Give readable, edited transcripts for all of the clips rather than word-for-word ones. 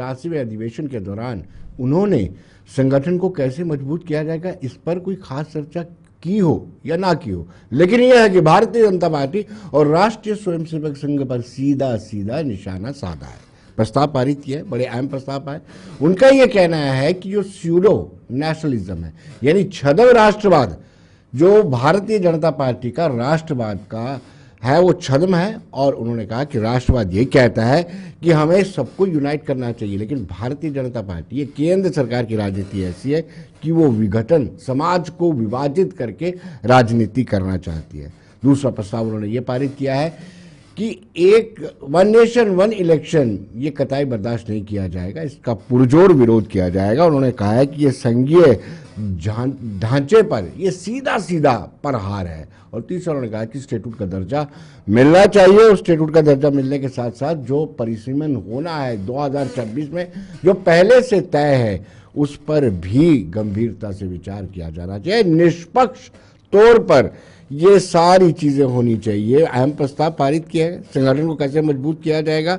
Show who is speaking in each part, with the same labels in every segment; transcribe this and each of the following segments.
Speaker 1: 83वें अधिवेशन के दौरान उन्होंने संगठन को कैसे मजबूत किया जाएगा इस पर कोई खास चर्चा की हो या ना की हो, लेकिन यह है कि भारतीय जनता पार्टी और राष्ट्रीय स्वयंसेवक संघ पर सीधा सीधा निशाना साधा है। प्रस्ताव पारित किया है, बड़े अहम प्रस्ताव है। उनका यह कहना है कि जो स्यूडो नेशनलिज्म है, यानी छद्म राष्ट्रवाद, जो भारतीय जनता पार्टी का राष्ट्रवाद का है वो छद्म है। और उन्होंने कहा कि राष्ट्रवाद ये कहता है कि हमें सबको यूनाइट करना चाहिए, लेकिन भारतीय जनता पार्टी, ये केंद्र सरकार की राजनीति ऐसी है कि वो विघटन, समाज को विभाजित करके राजनीति करना चाहती है। दूसरा प्रस्ताव उन्होंने ये पारित किया है कि एक वन नेशन वन इलेक्शन ये कतई बर्दाश्त नहीं किया जाएगा, इसका पुरजोर विरोध किया जाएगा। उन्होंने कहा है कि ये संघीय ढांचे पर ये सीधा सीधा प्रहार है। और तीसरा उन्होंने कहा कि स्टेट्यूट का दर्जा मिलना चाहिए, और स्टेट्यूट का दर्जा मिलने के साथ साथ जो परिसीमन होना है 2026 में जो पहले से तय है उस पर भी गंभीरता से विचार किया जाना चाहिए। निष्पक्ष तौर पर ये सारी चीजें होनी चाहिए। अहम प्रस्ताव पारित किया है, संगठन को कैसे मजबूत किया जाएगा।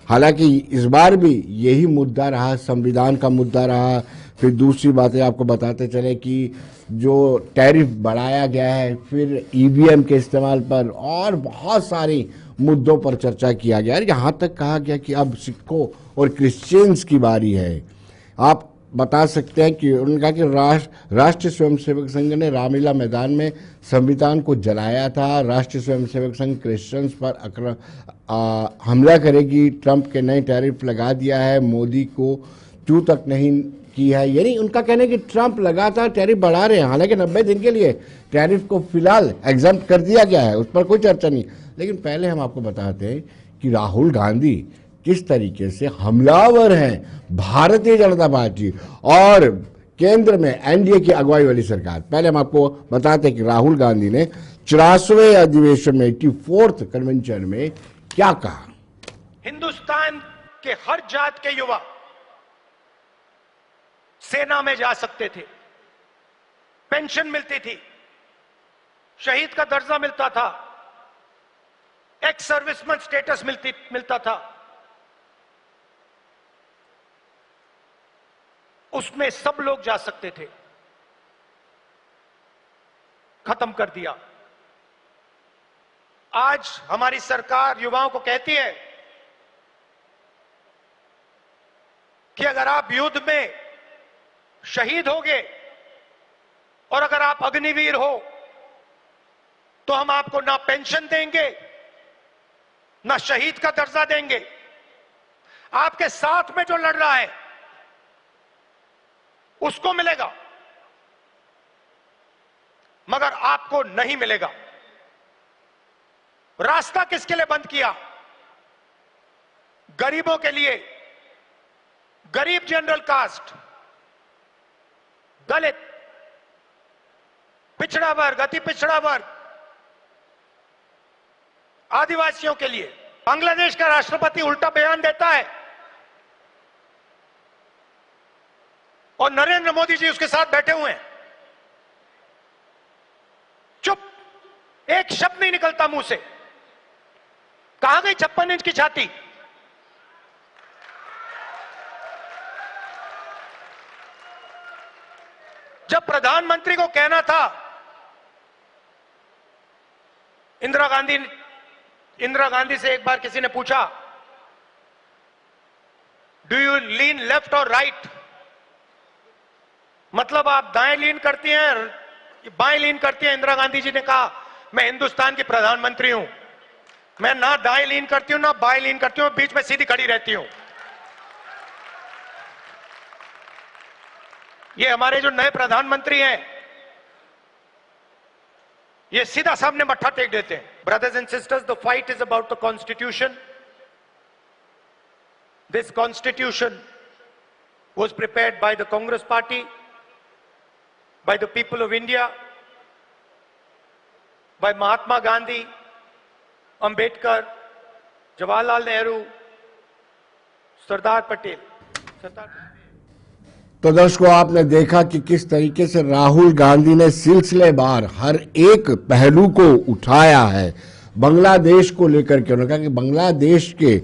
Speaker 1: हालांकि इस बार भी यही मुद्दा रहा, संविधान का मुद्दा रहा। फिर दूसरी बातें आपको बताते चले कि जो टैरिफ बढ़ाया गया है, फिर ईवीएम के इस्तेमाल पर और बहुत सारी मुद्दों पर चर्चा किया गया। यहाँ तक कहा गया कि अब सिखों और क्रिश्चियंस की बारी है। आप बता सकते हैं कि उन्होंने कहा कि राष्ट्रीय स्वयंसेवक संघ ने रामलीला मैदान में संविधान को जलाया था। राष्ट्रीय स्वयंसेवक संघ क्रिश्चियंस पर हमला करेगी। ट्रंप के नए टैरिफ लगा दिया है, मोदी को चू तक नहीं की है। यानी उनका कहना है कि ट्रंप लगातार टैरिफ बढ़ा रहे हैं, हालांकि 90 दिन के लिए टैरिफ को फिलहाल एग्जम्प्ट कर दिया गया है, उस पर कोई चर्चा नहीं। लेकिन पहले हम आपको बताते हैं कि राहुल गांधी किस तरीके से हमलावर हैं भारतीय जनता पार्टी और केंद्र में एनडीए की अगुवाई वाली सरकार। पहले हम आपको बताते हैं कि राहुल गांधी ने 84वें अधिवेशन में 84th कन्वेंशन में क्या कहा।
Speaker 2: हिंदुस्तान के हर जात के युवा सेना में जा सकते थे, पेंशन मिलती थी, शहीद का दर्जा मिलता था, एक्स सर्विसमैन स्टेटस मिलता था। उसमें सब लोग जा सकते थे, खत्म कर दिया। आज हमारी सरकार युवाओं को कहती है कि अगर आप युद्ध में शहीद होगे और अगर आप अग्निवीर हो तो हम आपको ना पेंशन देंगे ना शहीद का दर्जा देंगे। आपके साथ में जो लड़ रहा है उसको मिलेगा, मगर आपको नहीं मिलेगा। रास्ता किसके लिए बंद किया? गरीबों के लिए, गरीब जनरल कास्ट, दलित, पिछड़ा वर्ग, अति पिछड़ा वर्ग, आदिवासियों के लिए। बांग्लादेश का राष्ट्रपति उल्टा बयान देता है और नरेंद्र मोदी जी उसके साथ बैठे हुए हैं, चुप, एक शब्द नहीं निकलता मुंह से। कहां गई 56 इंच की छाती? जब प्रधानमंत्री को कहना था, इंदिरा गांधी से एक बार किसी ने पूछा, डू यू लीन लेफ्ट और राइट, मतलब आप दाएं लीन करती हैं बाएं लीन करती हैं? इंदिरा गांधी जी ने कहा, मैं हिंदुस्तान की प्रधानमंत्री हूं, मैं ना दाएं लीन करती हूं ना बाएं लीन करती हूं, बीच में सीधी खड़ी रहती हूं। ये हमारे जो नए प्रधानमंत्री हैं, ये सीधा सामने मत्था टेक देते हैं। Brothers and sisters, the fight is about the constitution. This constitution was prepared by the Congress Party, by the people of India, by Mahatma Gandhi, Ambedkar, Jawaharlal Nehru, Sardar Patel.
Speaker 1: तो दर्शकों, आपने देखा कि किस तरीके से राहुल गांधी ने सिलसिलेवार हर एक पहलू को उठाया है बांग्लादेश को लेकर के। उन्होंने कहा कि बांग्लादेश के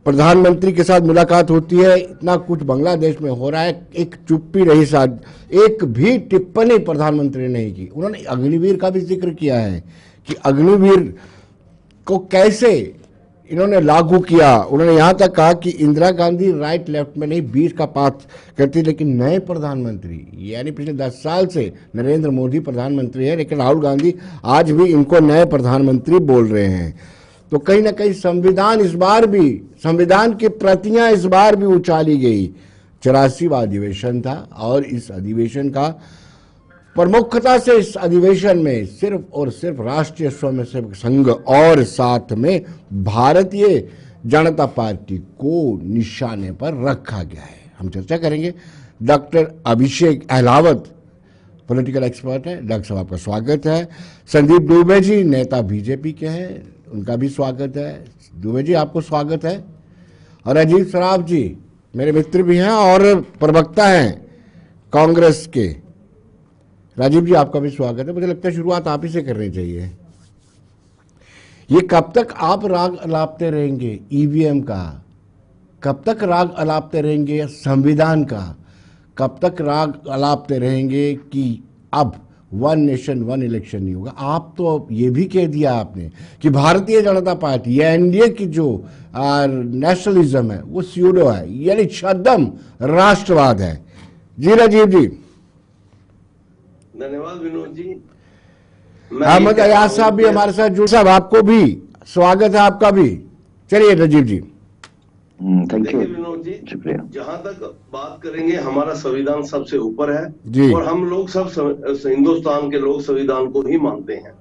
Speaker 1: प्रधानमंत्री के साथ मुलाकात होती है, इतना कुछ बांग्लादेश में हो रहा है, एक चुप्पी रही साथ, एक भी टिप्पणी प्रधानमंत्री ने नहीं की। उन्होंने अग्निवीर का भी जिक्र किया है कि अग्निवीर को कैसे इन्होंने लागू किया। उन्होंने यहां तक कहा कि इंदिरा गांधी राइट लेफ्ट में नहीं बीच का पाथ करती, लेकिन नए प्रधानमंत्री यानी पिछले 10 साल से नरेंद्र मोदी प्रधानमंत्री है, लेकिन राहुल गांधी आज भी इनको नए प्रधानमंत्री बोल रहे हैं। तो कहीं ना कहीं संविधान की प्रतियां इस बार भी उछाली गई। 84वां अधिवेशन था और इस अधिवेशन का प्रमुखता से इस अधिवेशन में सिर्फ और सिर्फ राष्ट्रीय स्वयंसेवक संघ और साथ में भारतीय जनता पार्टी को निशाने पर रखा गया है। हम चर्चा करेंगे। डॉक्टर अभिषेक अहलावत पॉलिटिकल एक्सपर्ट है। डॉक्टर साहब आपका स्वागत है। संदीप दुबे जी नेता बीजेपी के हैं, उनका भी स्वागत है। दुबे जी आपको स्वागत है। और अजीत सराफ जी मेरे मित्र भी हैं और प्रवक्ता हैं कांग्रेस के। राजीव जी आपका भी स्वागत है। मुझे लगता है शुरुआत आप ही से करनी चाहिए। ये कब तक आप राग अलापते रहेंगे ईवीएम का? कब तक राग अलापते रहेंगे संविधान का? कब तक राग अलापते रहेंगे कि अब वन नेशन वन इलेक्शन नहीं होगा? आप तो ये भी कह दिया आपने कि भारतीय जनता पार्टी या एनडीए की जो नेशनलिज्म है वो स्यूडो है, यानी छद्म राष्ट्रवाद है। जी राजीव जी।
Speaker 3: धन्यवाद विनोद जी।
Speaker 1: अहमद अयाज साहब भी हमारे साथ जुड़। साहब आपको भी स्वागत है, आपका भी। चलिए राजीव जी।
Speaker 3: Thank you Vinod ji. शुक्रिया। जहां तक बात करेंगे, हमारा संविधान सबसे ऊपर है
Speaker 1: जी।
Speaker 3: और हम लोग सब हिंदुस्तान के लोग संविधान को ही मानते हैं।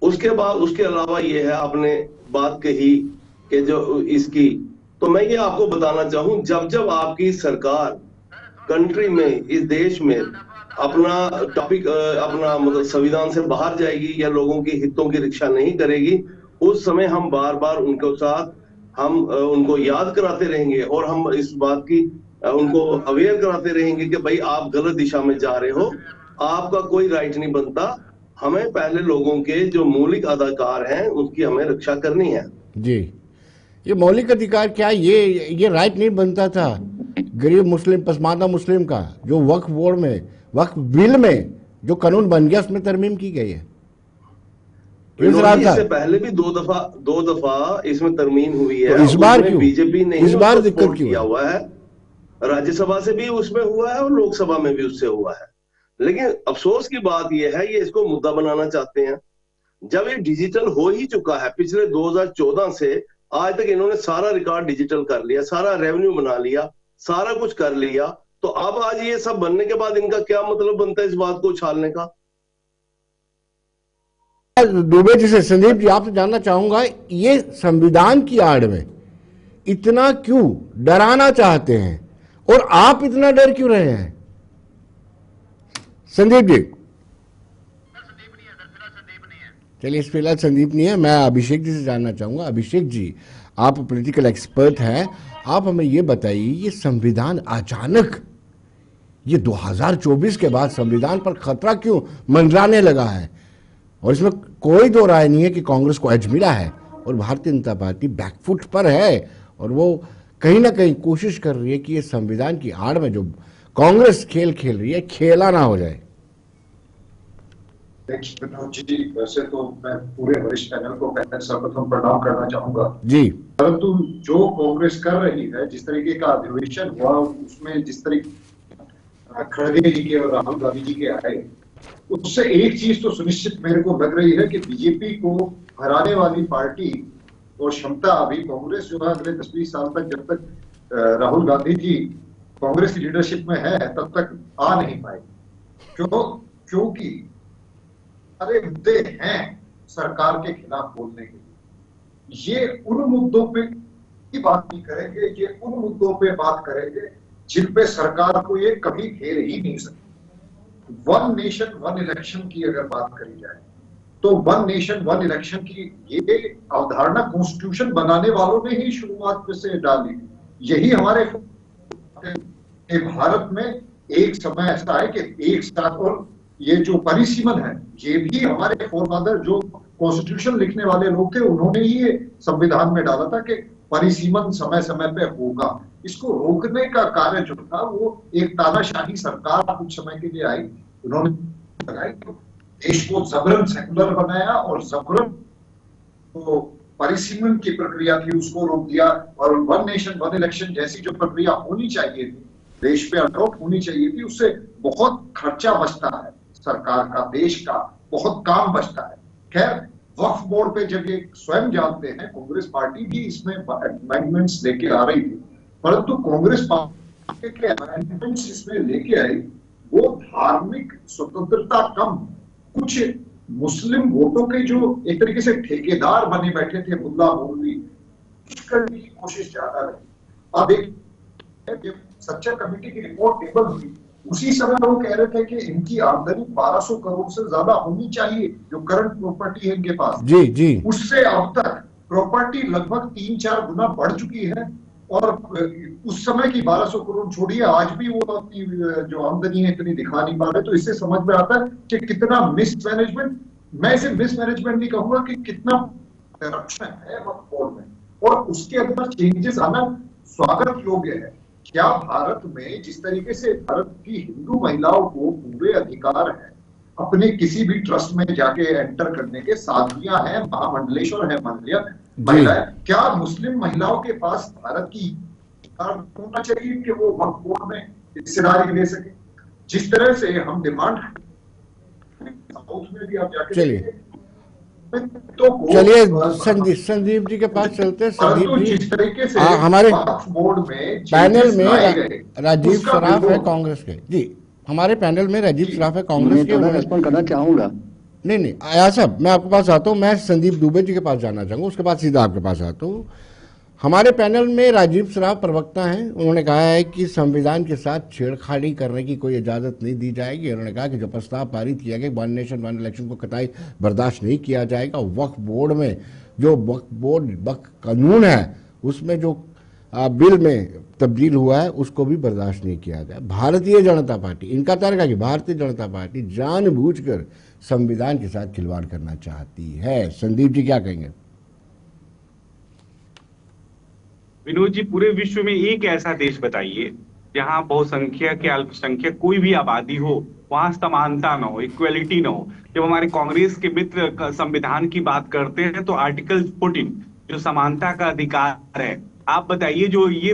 Speaker 3: उसके बाद उसके अलावा ये है, आपने बात कही कि जो इसकी, तो मैं ये आपको बताना चाहूं, जब जब आपकी सरकार कंट्री में, इस देश में अपना टॉपिक अपना मतलब संविधान से बाहर जाएगी या लोगों की हितों की रक्षा नहीं करेगी, उस समय हम बार बार उनके साथ हम उनको याद कराते रहेंगे और हम इस बात की उनको अवेयर कराते रहेंगे कि भाई आप गलत दिशा में जा रहे हो, आपका कोई राइट नहीं बनता। हमें पहले लोगों के जो मौलिक अधिकार हैं उसकी हमें रक्षा करनी है।
Speaker 1: जी, ये मौलिक अधिकार क्या, ये राइट नहीं बनता था गरीब मुस्लिम पसमानदा मुस्लिम का, जो वक्फ बोर्ड में, वक्फ बिल में जो कानून बन गया उसमें तरमीम की गई है।
Speaker 3: इससे पहले भी दो दफा इसमें तरमीम हुई है।
Speaker 1: तो इस बार क्यों?
Speaker 3: बीजेपी ने
Speaker 1: इस बार दिक्कत क्यों
Speaker 3: किया हुआ है? राज्यसभा से भी उसमें हुआ है और लोकसभा में भी उससे हुआ है। लेकिन अफसोस की बात यह है, ये इसको मुद्दा बनाना चाहते हैं। जब ये डिजिटल हो ही चुका है, पिछले 2014 से आज तक इन्होंने सारा रिकॉर्ड डिजिटल कर लिया, सारा रेवेन्यू बना लिया, सारा कुछ कर लिया, तो अब आज ये सब बनने के बाद इनका क्या मतलब बनता है इस बात को उछालने का?
Speaker 1: दुबे जी से संदीप जी आपसे जानना चाहूंगा, ये संविधान की आड़ में इतना क्यों डराना चाहते हैं और आप इतना डर क्यों रहे हैं? संदीप जी। चलिए, इस फिलहाल संदीप नहीं है। मैं अभिषेक जी से जानना चाहूंगा। अभिषेक जी, आप पॉलिटिकल एक्सपर्ट हैं, आप हमें ये बताइए, ये संविधान अचानक ये 2024 के बाद संविधान पर खतरा क्यों मंडराने लगा है? और इसमें कोई दो राय नहीं है कि कांग्रेस को एज मिला है और भारतीय जनता पार्टी बैकफुट पर है और वो कहीं ना कहीं कोशिश कर रही है कि ये संविधान की आड़ में जो कांग्रेस खेल खेल रही है, खेला ना हो जाए।
Speaker 4: जी, वैसे तो मैं पूरे वरिष्ठ पैनल को पहले सर्वप्रथम प्रणाम करना चाहूंगा
Speaker 1: जी,
Speaker 4: परंतु जो कांग्रेस कर रही है, जिस तरीके का अधिवेशन हुआ, उसमें जिस तरीके खड़गे जी के और राहुल गांधी जी के आए, उससे एक चीज तो सुनिश्चित मेरे को लग रही है कि बीजेपी को हराने वाली पार्टी और क्षमता अभी कांग्रेस जो है अगले 10-20 साल तक, जब तक राहुल गांधी जी कांग्रेस की लीडरशिप में है, तब तक आ नहीं पाएगी। क्योंकि सारे मुद्दे हैं सरकार के खिलाफ बोलने के लिए। ये उन मुद्दों पे की बात नहीं करेंगे, ये उन मुद्दों पे बात करेंगे जिन पे सरकार को ये कभी घेर ही नहीं सकती। वन नेशन वन इलेक्शन की अगर बात करी जाए तो वन नेशन वन इलेक्शन की ये अवधारणा कॉन्स्टिट्यूशन बनाने वालों ने ही शुरुआत से डाली। यही हमारे भारत में एक समय ऐसा है कि एक साथ, और ये जो परिसीमन है ये भी हमारे फोरफादर जो कॉन्स्टिट्यूशन लिखने वाले लोग थे, उन्होंने ही ये संविधान में डाला था कि परिसीमन समय समय पे होगा। इसको रोकने का कार्य जो था वो एक तानाशाही सरकार कुछ समय के लिए आई, उन्होंने लगाई, देश को जबरन सेकुलर बनाया और जबरन तो परिसीमन की प्रक्रिया थी उसको रोक दिया, और वन नेशन वन इलेक्शन जैसी जो प्रक्रिया होनी चाहिए थी, देश पे अडॉप्ट होनी चाहिए थी, उससे बहुत खर्चा बचता है सरकार का, देश का बहुत काम बचता है। खैर, वक्फ बोर्ड पे जब ये स्वयं जानते हैं, कांग्रेस पार्टी भी इसमें अमेंडमेंट्स लेके आ रही थी, परंतु कांग्रेस पार्टी के अमेंडमेंट्स इसमें लेके आई वो धार्मिक स्वतंत्रता कम, कुछ मुस्लिम वोटों के जो एक तरीके से ठेकेदार बने बैठे थे मुल्ला मौलवी, करने की कोशिश ज्यादा रही। अब एक सच्चा कमेटी की रिपोर्ट टेबल हुई, उसी समय वो कह रहे थे कि इनकी आमदनी 1200 करोड़ से ज्यादा होनी चाहिए, जो करंट प्रॉपर्टी है इनके पास,
Speaker 1: जी जी,
Speaker 4: उससे अब तक प्रॉपर्टी लगभग 3-4 गुना बढ़ चुकी है। और उस समय की 1200 करोड़ छोड़िए, आज भी वो अपनी जो आमदनी है इतनी दिखा नहीं पा रहे। तो इससे समझ में आता है कि कितना मिसमैनेजमेंट, मैं इसे मिसमैनेजमेंट नहीं कहूंगा, कि कितना करप्शन है वक्फ बोर्ड में, और उसके अंदर चेंजेस आना स्वागत योग्य है। क्या भारत में जिस तरीके से भारत की हिंदू महिलाओं को पूरे अधिकार है अपने किसी भी ट्रस्ट में जाके एंटर करने के, साध्वियां हैं, महामंडलेश्वर है महिलाएं, क्या मुस्लिम महिलाओं के पास भारत की होना चाहिए कि वो वक्फ बोर्ड में हिस्सेदारी ले सके? जिस तरह से हम डिमांड साउथ में भी आप जाके
Speaker 1: चलिए
Speaker 4: तो
Speaker 1: चलिए संदीप जी के पास चलते हैं। संदीप जी,
Speaker 4: जिस तरीके से
Speaker 1: हमारे
Speaker 4: बोर्ड में
Speaker 1: पैनल में राजीव सराफ है कांग्रेस के, जी हमारे पैनल में राजीव सराफ है कांग्रेस के,
Speaker 5: रेस्पॉन्ड करना चाहूंगा।
Speaker 1: नहीं आया साहब, मैं आपके पास आता हूँ, मैं संदीप दुबे जी के पास जाना चाहूँगा, उसके बाद सीधा आपके पास आता हूँ। हमारे पैनल में राजीव सराफ प्रवक्ता हैं, उन्होंने कहा है कि संविधान के साथ छेड़खानी करने की कोई इजाज़त नहीं दी जाएगी। उन्होंने कहा कि जो प्रस्ताव पारित किया गया वन नेशन वन इलेक्शन को कतई बर्दाश्त नहीं किया जाएगा। वक्फ बोर्ड में जो वक्फ कानून है उसमें जो बिल में तब्दील हुआ है उसको भी बर्दाश्त नहीं किया जाए। भारतीय जनता पार्टी, इनका तर्क है कि भारतीय जनता पार्टी जानबूझकर संविधान के साथ खिलवाड़ करना चाहती है। संदीप जी क्या कहेंगे?
Speaker 6: विनोद जी, पूरे विश्व में एक ऐसा देश बताइए जहां बहुसंख्यक या अल्पसंख्यक कोई भी आबादी हो, वहां समानता ना हो, इक्वलिटी ना हो। जब हमारे कांग्रेस के मित्र संविधान की बात करते हैं तो आर्टिकल 14 जो समानता का अधिकार है, आप बताइए, जो ये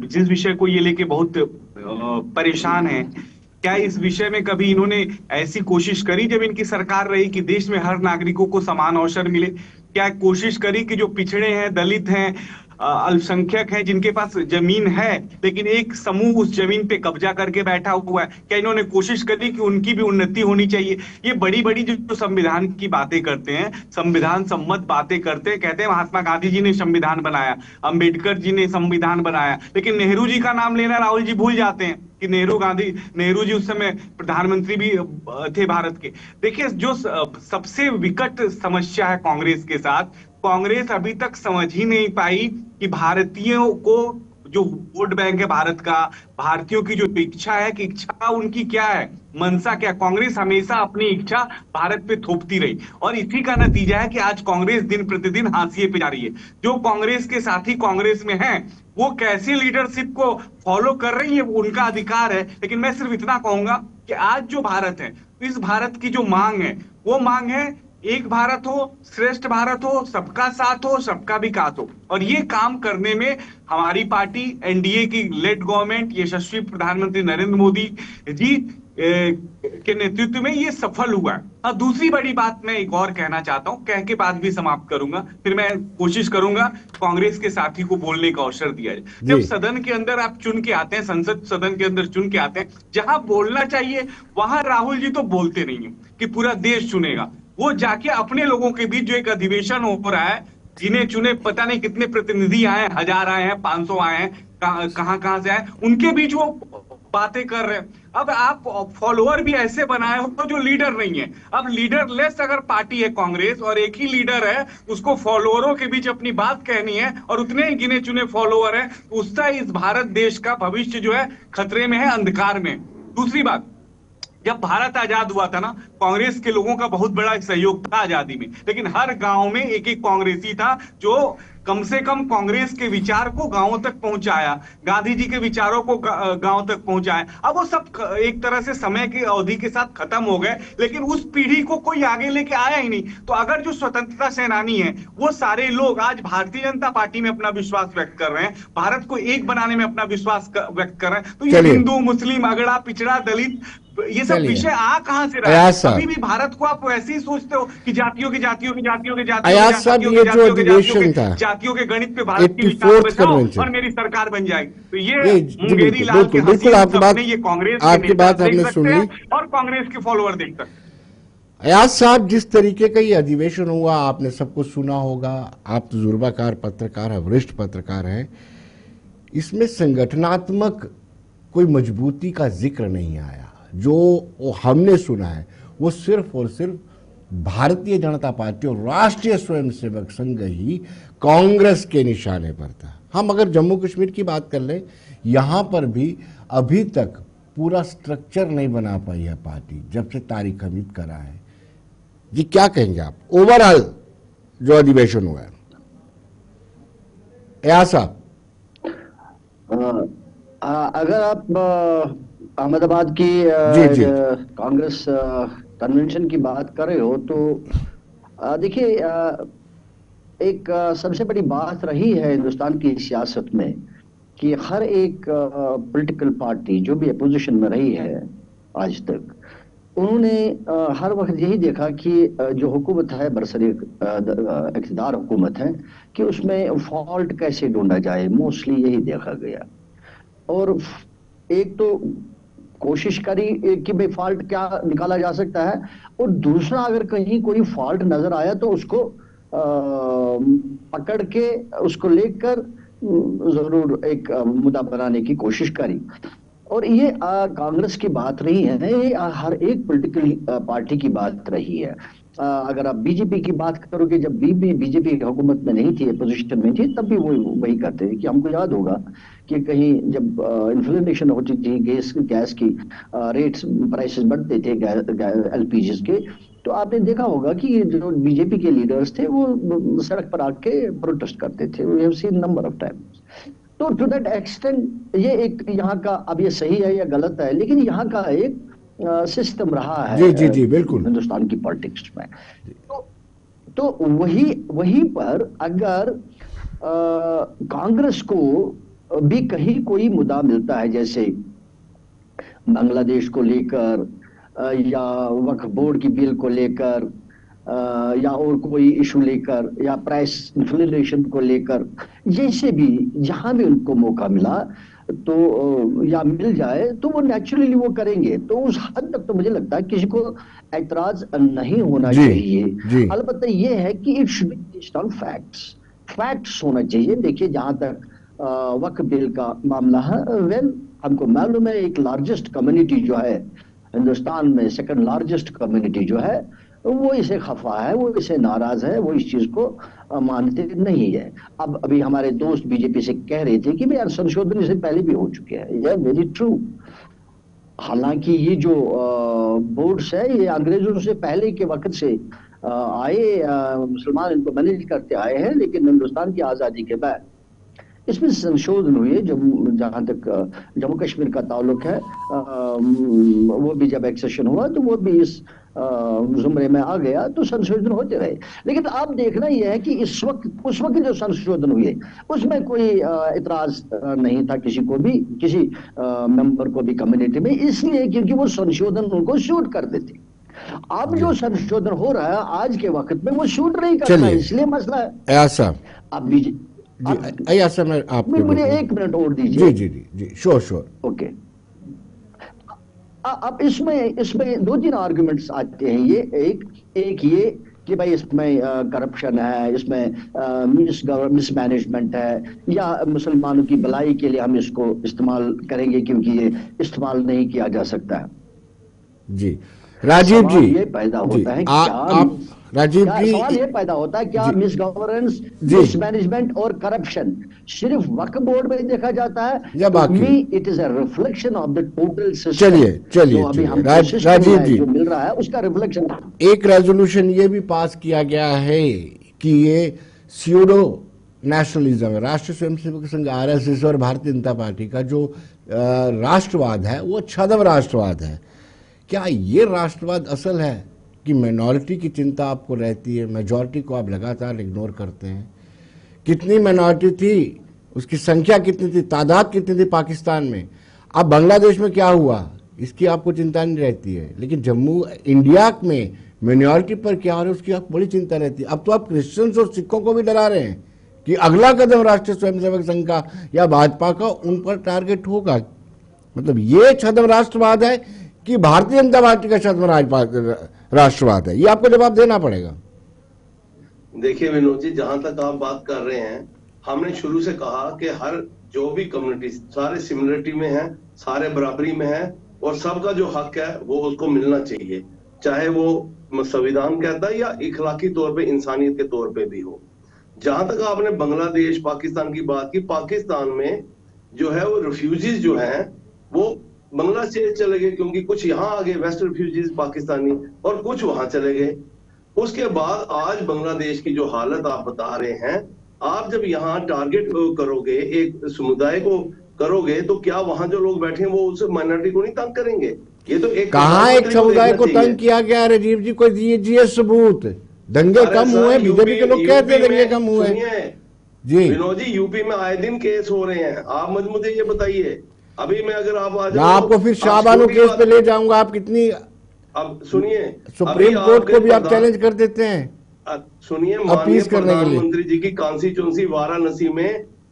Speaker 6: जिस विषय को ये लेके बहुत परेशान है, क्या इस विषय में कभी इन्होंने ऐसी कोशिश करी जब इनकी सरकार रही कि देश में हर नागरिकों को समान अवसर मिले? क्या कोशिश करी कि जो पिछड़े हैं, दलित हैं, अल्पसंख्यक हैं, जिनके पास जमीन है लेकिन एक समूह उस जमीन पे कब्जा करके बैठा हुआ है, क्या इन्होंने कोशिश करी कि उनकी भी उन्नति होनी चाहिए? ये बड़ी बड़ी जो संविधान की बातें करते हैं, संविधान सम्मत बातें करते हैं, कहते हैं महात्मा गांधी जी ने संविधान बनाया, अंबेडकर जी ने संविधान बनाया, लेकिन नेहरू जी का नाम लेना राहुल जी भूल जाते हैं कि नेहरू जी उस समय प्रधानमंत्री भी थे भारत के। देखिए, जो सबसे विकट समस्या है कांग्रेस के साथ, कांग्रेस अभी तक समझ ही नहीं पाई कि भारतीयों को जो वोट बैंक है भारत का, भारतीयों की जो इच्छा है कि इच्छा उनकी क्या है, मनसा क्या, कांग्रेस हमेशा अपनी इच्छा भारत पे थोपती रही, और इसी का नतीजा है कि आज कांग्रेस दिन प्रतिदिन हाशिए पे जा रही है। जो कांग्रेस के साथी कांग्रेस में हैं, वो कैसे लीडरशिप को फॉलो कर रही है वो उनका अधिकार है, लेकिन मैं सिर्फ इतना कहूंगा कि आज जो भारत है, इस भारत की जो मांग है, वो मांग है एक भारत हो, श्रेष्ठ भारत हो, सबका साथ हो, सबका विकास हो। और ये काम करने में हमारी पार्टी एनडीए की लेड गवर्नमेंट, यशस्वी प्रधानमंत्री नरेंद्र मोदी जी के नेतृत्व में ये सफल हुआ है। और दूसरी बड़ी बात मैं एक और कहना चाहता हूं, कह के बाद भी समाप्त करूंगा, फिर मैं कोशिश करूंगा कांग्रेस के साथी को बोलने का अवसर दिया जाए। जब सदन के अंदर आप चुन के आते हैं, संसद सदन के अंदर चुन के आते हैं, जहां बोलना चाहिए वहां राहुल जी तो बोलते नहीं है कि पूरा देश चुनेगा। वो जाके अपने लोगों के बीच जो एक अधिवेशन हो रहा है, जिन्हें चुने पता नहीं कितने प्रतिनिधि आए, 1000 आए हैं, 500 आए हैं, कहां से आए, उनके बीच वो बातें कर रहे हैं। अब आप फॉलोअर भी ऐसे बनाए हो जो लीडर नहीं है। अब लीडरलेस अगर पार्टी है कांग्रेस और एक ही लीडर है, उसको फॉलोअरों के बीच अपनी बात कहनी है और उतने ही गिने चुने फॉलोअर हैं, उससे इस भारत देश का भविष्य जो है खतरे में है, अंधकार में। दूसरी बात, जब भारत आजाद हुआ था ना, कांग्रेस के लोगों का बहुत बड़ा सहयोग था आजादी में, लेकिन हर गांव में एक एक कांग्रेसी था जो कम से कम कांग्रेस के विचार को गांवों तक पहुंचाया, गांधी जी के विचारों को गांव तक पहुंचाया। अब वो सब एक तरह से समय की अवधि के साथ खत्म हो गए, लेकिन उस पीढ़ी को कोई आगे लेके आया ही नहीं। तो अगर जो स्वतंत्रता सेनानी है वो सारे लोग आज भारतीय जनता पार्टी में अपना विश्वास व्यक्त कर रहे हैं, भारत को एक बनाने में अपना विश्वास व्यक्त कर रहे हैं, तो ये हिंदू मुस्लिम अगड़ा पिछड़ा दलित ये सब विषय आ कहां से रहा है? अभी भी भारत को आप वैसे ही सोचते हो कि जातियों के जातियों के जातियों के जातियों के गणित पे भारत की विचार बचाओ और मेरी सरकार बन जाएगी। तो ये मुंगेरी लाल के
Speaker 1: बिल्कुल आपकी बात,
Speaker 6: ये कांग्रेस
Speaker 1: आपकी बात हमने सुन ली
Speaker 6: और कांग्रेस के फॉलोअर देख सकते।
Speaker 1: अयाज साहब, जिस तरीके का ये अधिवेशन हुआ आपने सब कुछ सुना होगा, आप तजुर्बाकार पत्रकार हैं, वरिष्ठ पत्रकार हैं, इसमें संगठनात्मक कोई मजबूती का जिक्र नहीं आया। जो हमने सुना है वो सिर्फ और सिर्फ भारतीय जनता पार्टी और राष्ट्रीय स्वयंसेवक संघ ही कांग्रेस के निशाने पर था। हम अगर जम्मू कश्मीर की बात कर लें, यहां पर भी अभी तक पूरा स्ट्रक्चर नहीं बना पाई है पार्टी जब से तारिक हमीद करा है। जी क्या कहेंगे आप ओवरऑल जो अधिवेशन हुआ है? अयाज साहब,
Speaker 5: अगर आप अहमदाबाद की कांग्रेस कन्वेंशन की बात कर रहे हो तो देखिए, एक सबसे बड़ी बात रही है हिंदुस्तान की सियासत में कि हर एक पॉलिटिकल पार्टी जो भी अपोजिशन में रही है आज तक, उन्होंने हर वक्त यही देखा कि जो हुकूमत है, बरसरी इक़्तिदार हुकूमत है, कि उसमें फॉल्ट कैसे ढूंढा जाए, मोस्टली यही देखा गया। और एक तो कोशिश करी कि भाई फॉल्ट क्या निकाला जा सकता है, और दूसरा अगर कहीं कोई फॉल्ट नजर आया तो उसको पकड़ के उसको लेकर जरूर एक मुद्दा बनाने की कोशिश करी। और ये कांग्रेस की बात रही है, ये हर एक पॉलिटिकल पार्टी की बात रही है। अगर आप बीजेपी की बात करोगे, जब बीजेपी हुकूमत में नहीं थी, अपोजिशन में थी, तब भी वो वही करते थे। कि हमको याद होगा कि कहीं जब इन्फ्लेशन होती थी, गैस की रेट्स प्राइसेस बढ़ते थे एलपीजी के, तो आपने देखा होगा कि जो बीजेपी के लीडर्स थे वो सड़क पर आके प्रोटेस्ट करते थे। We have seen number of times. तो टू दैट एक्सटेंट ये एक यहाँ का, अब ये सही है या गलत है, लेकिन यहाँ का एक सिस्टम रहा है
Speaker 1: जी बिल्कुल
Speaker 5: हिंदुस्तान की पॉलिटिक्स में। तो वही पर अगर कांग्रेस को भी कहीं कोई मुद्दा मिलता है, जैसे बांग्लादेश को लेकर या वक्फ बोर्ड की बिल को लेकर या और कोई इशू लेकर या प्राइस इन्फ्लेशन को लेकर, जैसे भी जहां भी उनको मौका मिला तो या मिल जाए तो वो नेचुरली वो करेंगे। तो उस हद तक तो मुझे लगता है किसी को एतराज नहीं होना चाहिए। अलबत्ता ये है कि it should be based on facts होना चाहिए। देखिए, जहां तक वक्फ बिल का मामला है, वेल हमको मालूम है एक लार्जेस्ट कम्युनिटी जो है हिंदुस्तान में, सेकंड लार्जेस्ट कम्युनिटी जो है, वो इसे खफा है, वो इसे नाराज है, वो इस चीज को मानते नहीं है। अब अभी हमारे दोस्त बीजेपी से कह रहे थे कि भाई संशोधन इससे पहले भी हो चुके हैं। ये वेरी ट्रू। हालांकि ये जो बोर्ड्स है ये अंग्रेजों से पहले के वक्त से आए, मुसलमान इनको मैनेज करते आए हैं, लेकिन हिंदुस्तान की आजादी के बाद इसमें संशोधन हुए। जहां तक जम्मू कश्मीर का ताल्लुक है, वो भी जब एक्सेशन हुआ तो वो भी इस जुमरे में आ गया, तो संशोधन होते रहे। लेकिन अब देखना यह है कि उस वक्त जो संशोधन हुए उसमें कोई इतराज नहीं था किसी को भी, किसी मेंबर को भी कम्युनिटी में, इसलिए क्योंकि वो संशोधन उनको शूट करते थे। अब जो संशोधन हो रहा है आज के वक्त में वो शूट नहीं करता, इसलिए मसला है। अब मुझे 1 मिनट और दीजिए।
Speaker 1: जी श्योर
Speaker 5: ओके। अब इसमें 2-3 आर्गुमेंट्स आते हैं। ये एक ये कि भाई इसमें करप्शन है, इसमें मिसमैनेजमेंट है, या मुसलमानों की भलाई के लिए हम इसको इस्तेमाल करेंगे क्योंकि ये इस्तेमाल नहीं किया जा सकता है।
Speaker 1: जी राजीव जी,
Speaker 5: ये पैदा होता है क्या
Speaker 1: राजीव
Speaker 5: क्या
Speaker 1: जी,
Speaker 5: सवाल ये पैदा होता है, क्या
Speaker 1: जी,
Speaker 5: मिस गवर्नेंस,
Speaker 1: जी,
Speaker 5: मिसमैनेजमेंट और करप्शन सिर्फ वक्फ बोर्ड में देखा जाता है?
Speaker 1: या बाकी?
Speaker 5: Me it is a reflection of the total system.
Speaker 1: चलिए चलिए
Speaker 5: जो अभी
Speaker 1: चलिए,
Speaker 5: हमको सिस्टम
Speaker 1: राजीव
Speaker 5: है
Speaker 1: जी,
Speaker 5: जो मिल रहा है उसका रिफ्लेक्शन।
Speaker 1: एक रेजोल्यूशन ये भी पास किया गया है कि ये स्यूडो नेशनलिज्म है, राष्ट्रीय स्वयंसेवक संघ आरएसएस और भारतीय जनता पार्टी का जो राष्ट्रवाद है वो छद्म राष्ट्रवाद है। क्या ये राष्ट्रवाद असल है कि माइनॉरिटी की चिंता आपको रहती है, मेजॉरिटी को आप लगातार इग्नोर करते हैं? कितनी माइनॉरिटी थी, उसकी संख्या कितनी थी, तादाद कितनी थी पाकिस्तान में? अब बांग्लादेश में क्या हुआ इसकी आपको चिंता नहीं रहती है, लेकिन जम्मू इंडिया में मिनॉरिटी पर क्या हो रहा है उसकी आपको बड़ी चिंता रहती है। अब तो आप क्रिश्चियंस और सिखों को भी डरा रहे हैं कि अगला कदम राष्ट्रीय स्वयंसेवक संघ का या भाजपा का उन पर टारगेट होगा। मतलब ये छद्म राष्ट्रवाद है कि भारतीय जनता पार्टी का छद्म राष्ट्रवाद है? ये आपको जवाब देना पड़ेगा।
Speaker 3: देखिए विनोद जी, जहां तक आप बात कर रहे हैं, हमने शुरू से कहा कि हर जो भी कम्युनिटी सारे सिमिलरिटी में है, सारे बराबरी में है और सबका जो हक है वो उसको मिलना चाहिए, चाहे वो संविधान कहता है या इखलाकी तौर पे इंसानियत के तौर पे भी हो। जहां तक आपने बांग्लादेश पाकिस्तान की बात की, पाकिस्तान में जो है वो रिफ्यूजीज जो हैं वो बांग्लादेश चले गए, क्योंकि कुछ यहाँ आ गए वेस्ट रिफ्यूजीज पाकिस्तानी और कुछ वहां चले गए। उसके बाद आज बांग्लादेश की जो हालत आप बता रहे हैं, आप जब यहाँ टारगेट करोगे एक समुदाय को करोगे तो क्या वहां जो लोग बैठे हैं वो उस माइनॉरिटी को नहीं तंग करेंगे? ये तो एक
Speaker 1: कहाँ एक समुदाय को तंग किया गया राजीव जी? कोई दीजिए सबूत। दंगे कम हुए, बीजेपी के लोग कहते हैं दंगे कम हुए जी।
Speaker 3: विनोद जी, यूपी में आए दिन केस हो रहे हैं, आप मुझे ये बताइए। अभी मैं अगर आप आज
Speaker 1: मैं आपको फिर शाहबानो केस पे ले जाऊंगा। आप कितनी,
Speaker 3: अब सुनिए,
Speaker 1: सुप्रीम कोर्ट को भी आप चैलेंज कर देते हैं
Speaker 3: सुनिए, माननीय प्रधानमंत्री जी की कॉन्स्टिट्यूंसी वाराणसी में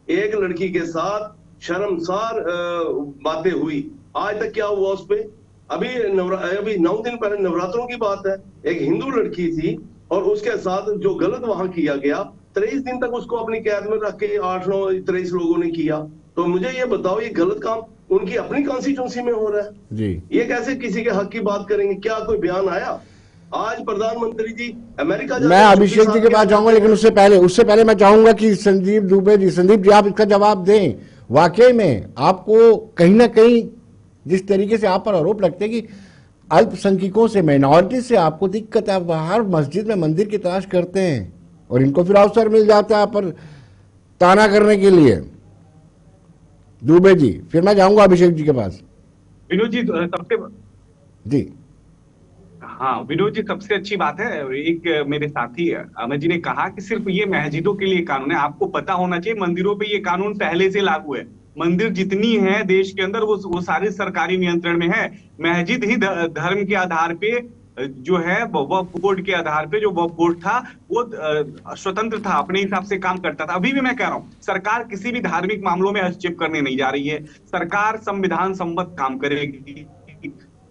Speaker 3: एक लड़की के साथ शर्मसार बातें हुई, आज तक क्या हुआ उस पे? अभी 9 दिन पहले नवरात्रों की बात है, एक हिंदू लड़की थी और उसके साथ जो गलत वहां किया गया, 23 दिन तक उसको अपनी कैद में रख के 8-9 23 लोगों ने किया। तो मुझे ये बताओ, ये गलत काम उनकी अपनी कॉन्स्टिट्यूंसी में हो रहा है
Speaker 1: जी,
Speaker 3: ये कैसे किसी के हक की बात करेंगे? क्या कोई बयान आया? आज प्रधानमंत्री जी अमेरिका,
Speaker 1: मैं अभिषेक जी के पास जाऊंगा, लेकिन उससे पहले मैं चाहूंगा कि संदीप दुबे जी, संदीप जी आप इसका जवाब दें। वाकई में आपको कहीं ना कहीं जिस तरीके से आप पर आरोप लगते हैं कि अल्पसंख्यकों से, माइनॉरिटी से आपको दिक्कत है, आप हर मस्जिद में मंदिर की तलाश करते हैं और इनको फिर अवसर मिल जाता है पर ताना करने के लिए। दुबे जी, फिर मैं जाऊंगा अभिषेक जी के पास।
Speaker 6: विनोद जी सबसे
Speaker 1: जी
Speaker 6: हाँ विनोद जी, सबसे अच्छी बात है, एक मेरे साथी अमित जी ने कहा कि सिर्फ ये मस्जिदों के लिए कानून है। आपको पता होना चाहिए मंदिरों पे ये कानून पहले से लागू है। मंदिर जितनी है देश के अंदर वो सारे सरकारी नियंत्रण में है। मस्जिद ही धर्म के आधार पे जो है वक्फ बोर्ड के आधार पे, जो वक्फ बोर्ड था वो स्वतंत्र था, अपने हिसाब से काम करता था। अभी भी मैं कह रहा हूँ, सरकार किसी भी धार्मिक मामलों में हस्तक्षेप करने नहीं जा रही है। सरकार संविधान सम्मत काम करेगी,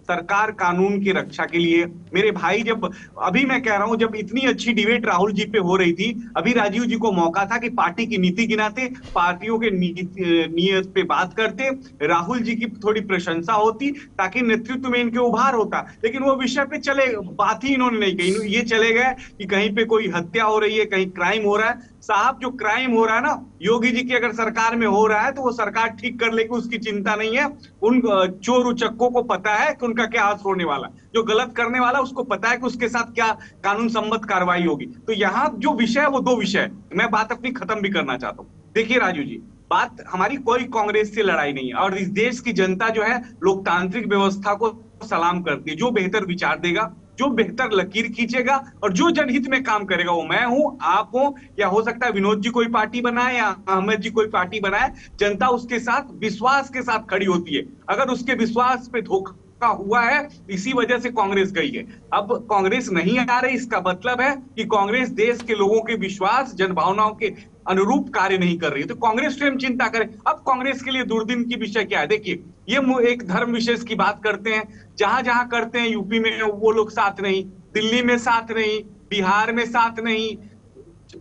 Speaker 6: सरकार कानून की रक्षा के लिए। मेरे भाई, जब अभी मैं कह रहा हूं, जब इतनी अच्छी डिबेट राहुल जी पे हो रही थी, अभी राजीव जी को मौका था कि पार्टी की नीति गिनाते, पार्टियों के नीयत पे बात करते, राहुल जी की थोड़ी प्रशंसा होती ताकि नेतृत्व में इनके उभार होता। लेकिन वो विषय पे चले बात ही इन्होंने नहीं कही। ये चले गए कि कहीं पे कोई हत्या हो रही है, कहीं क्राइम हो रहा है। साहब, जो क्राइम हो रहा है ना, योगी जी की अगर सरकार में हो रहा है तो वो सरकार ठीक कर लेगी, उसकी चिंता नहीं है। उन चोर उचक्कों को पता है कि उनका क्या हाथ होने वाला, जो गलत करने वाला उसको पता है कि उसके साथ क्या कानून सम्मत कार्रवाई होगी। तो यहाँ जो विषय है वो दो विषय है। मैं बात अपनी खत्म भी करना चाहता हूँ। देखिए राजू जी, बात हमारी कोई कांग्रेस से लड़ाई नहीं है और इस देश की जनता जो है लोकतांत्रिक व्यवस्था को सलाम करती है। जो बेहतर विचार देगा, जो बेहतर लकीर खींचेगा और जो जनहित में काम करेगा, वो मैं हूं, आप हो, या हो सकता है विनोद जी कोई पार्टी बनाए या अहमद जी कोई पार्टी बनाए, जनता उसके साथ विश्वास के साथ खड़ी होती है। अगर उसके विश्वास पे धोखा हुआ है, इसी वजह से कांग्रेस गई है। अब कांग्रेस नहीं आ रही, इसका मतलब है कि कांग्रेस देश के लोगों के विश्वास, जनभावनाओं के अनुरूप कार्य नहीं कर रही है। तो कांग्रेस स्वयं चिंता करे। अब कांग्रेस के लिए दुर्दिन की विषय क्या है? देखिए, ये एक धर्म विशेष की बात करते हैं, जहां जहां करते हैं यूपी में वो लोग साथ नहीं, दिल्ली में साथ नहीं, बिहार में साथ नहीं,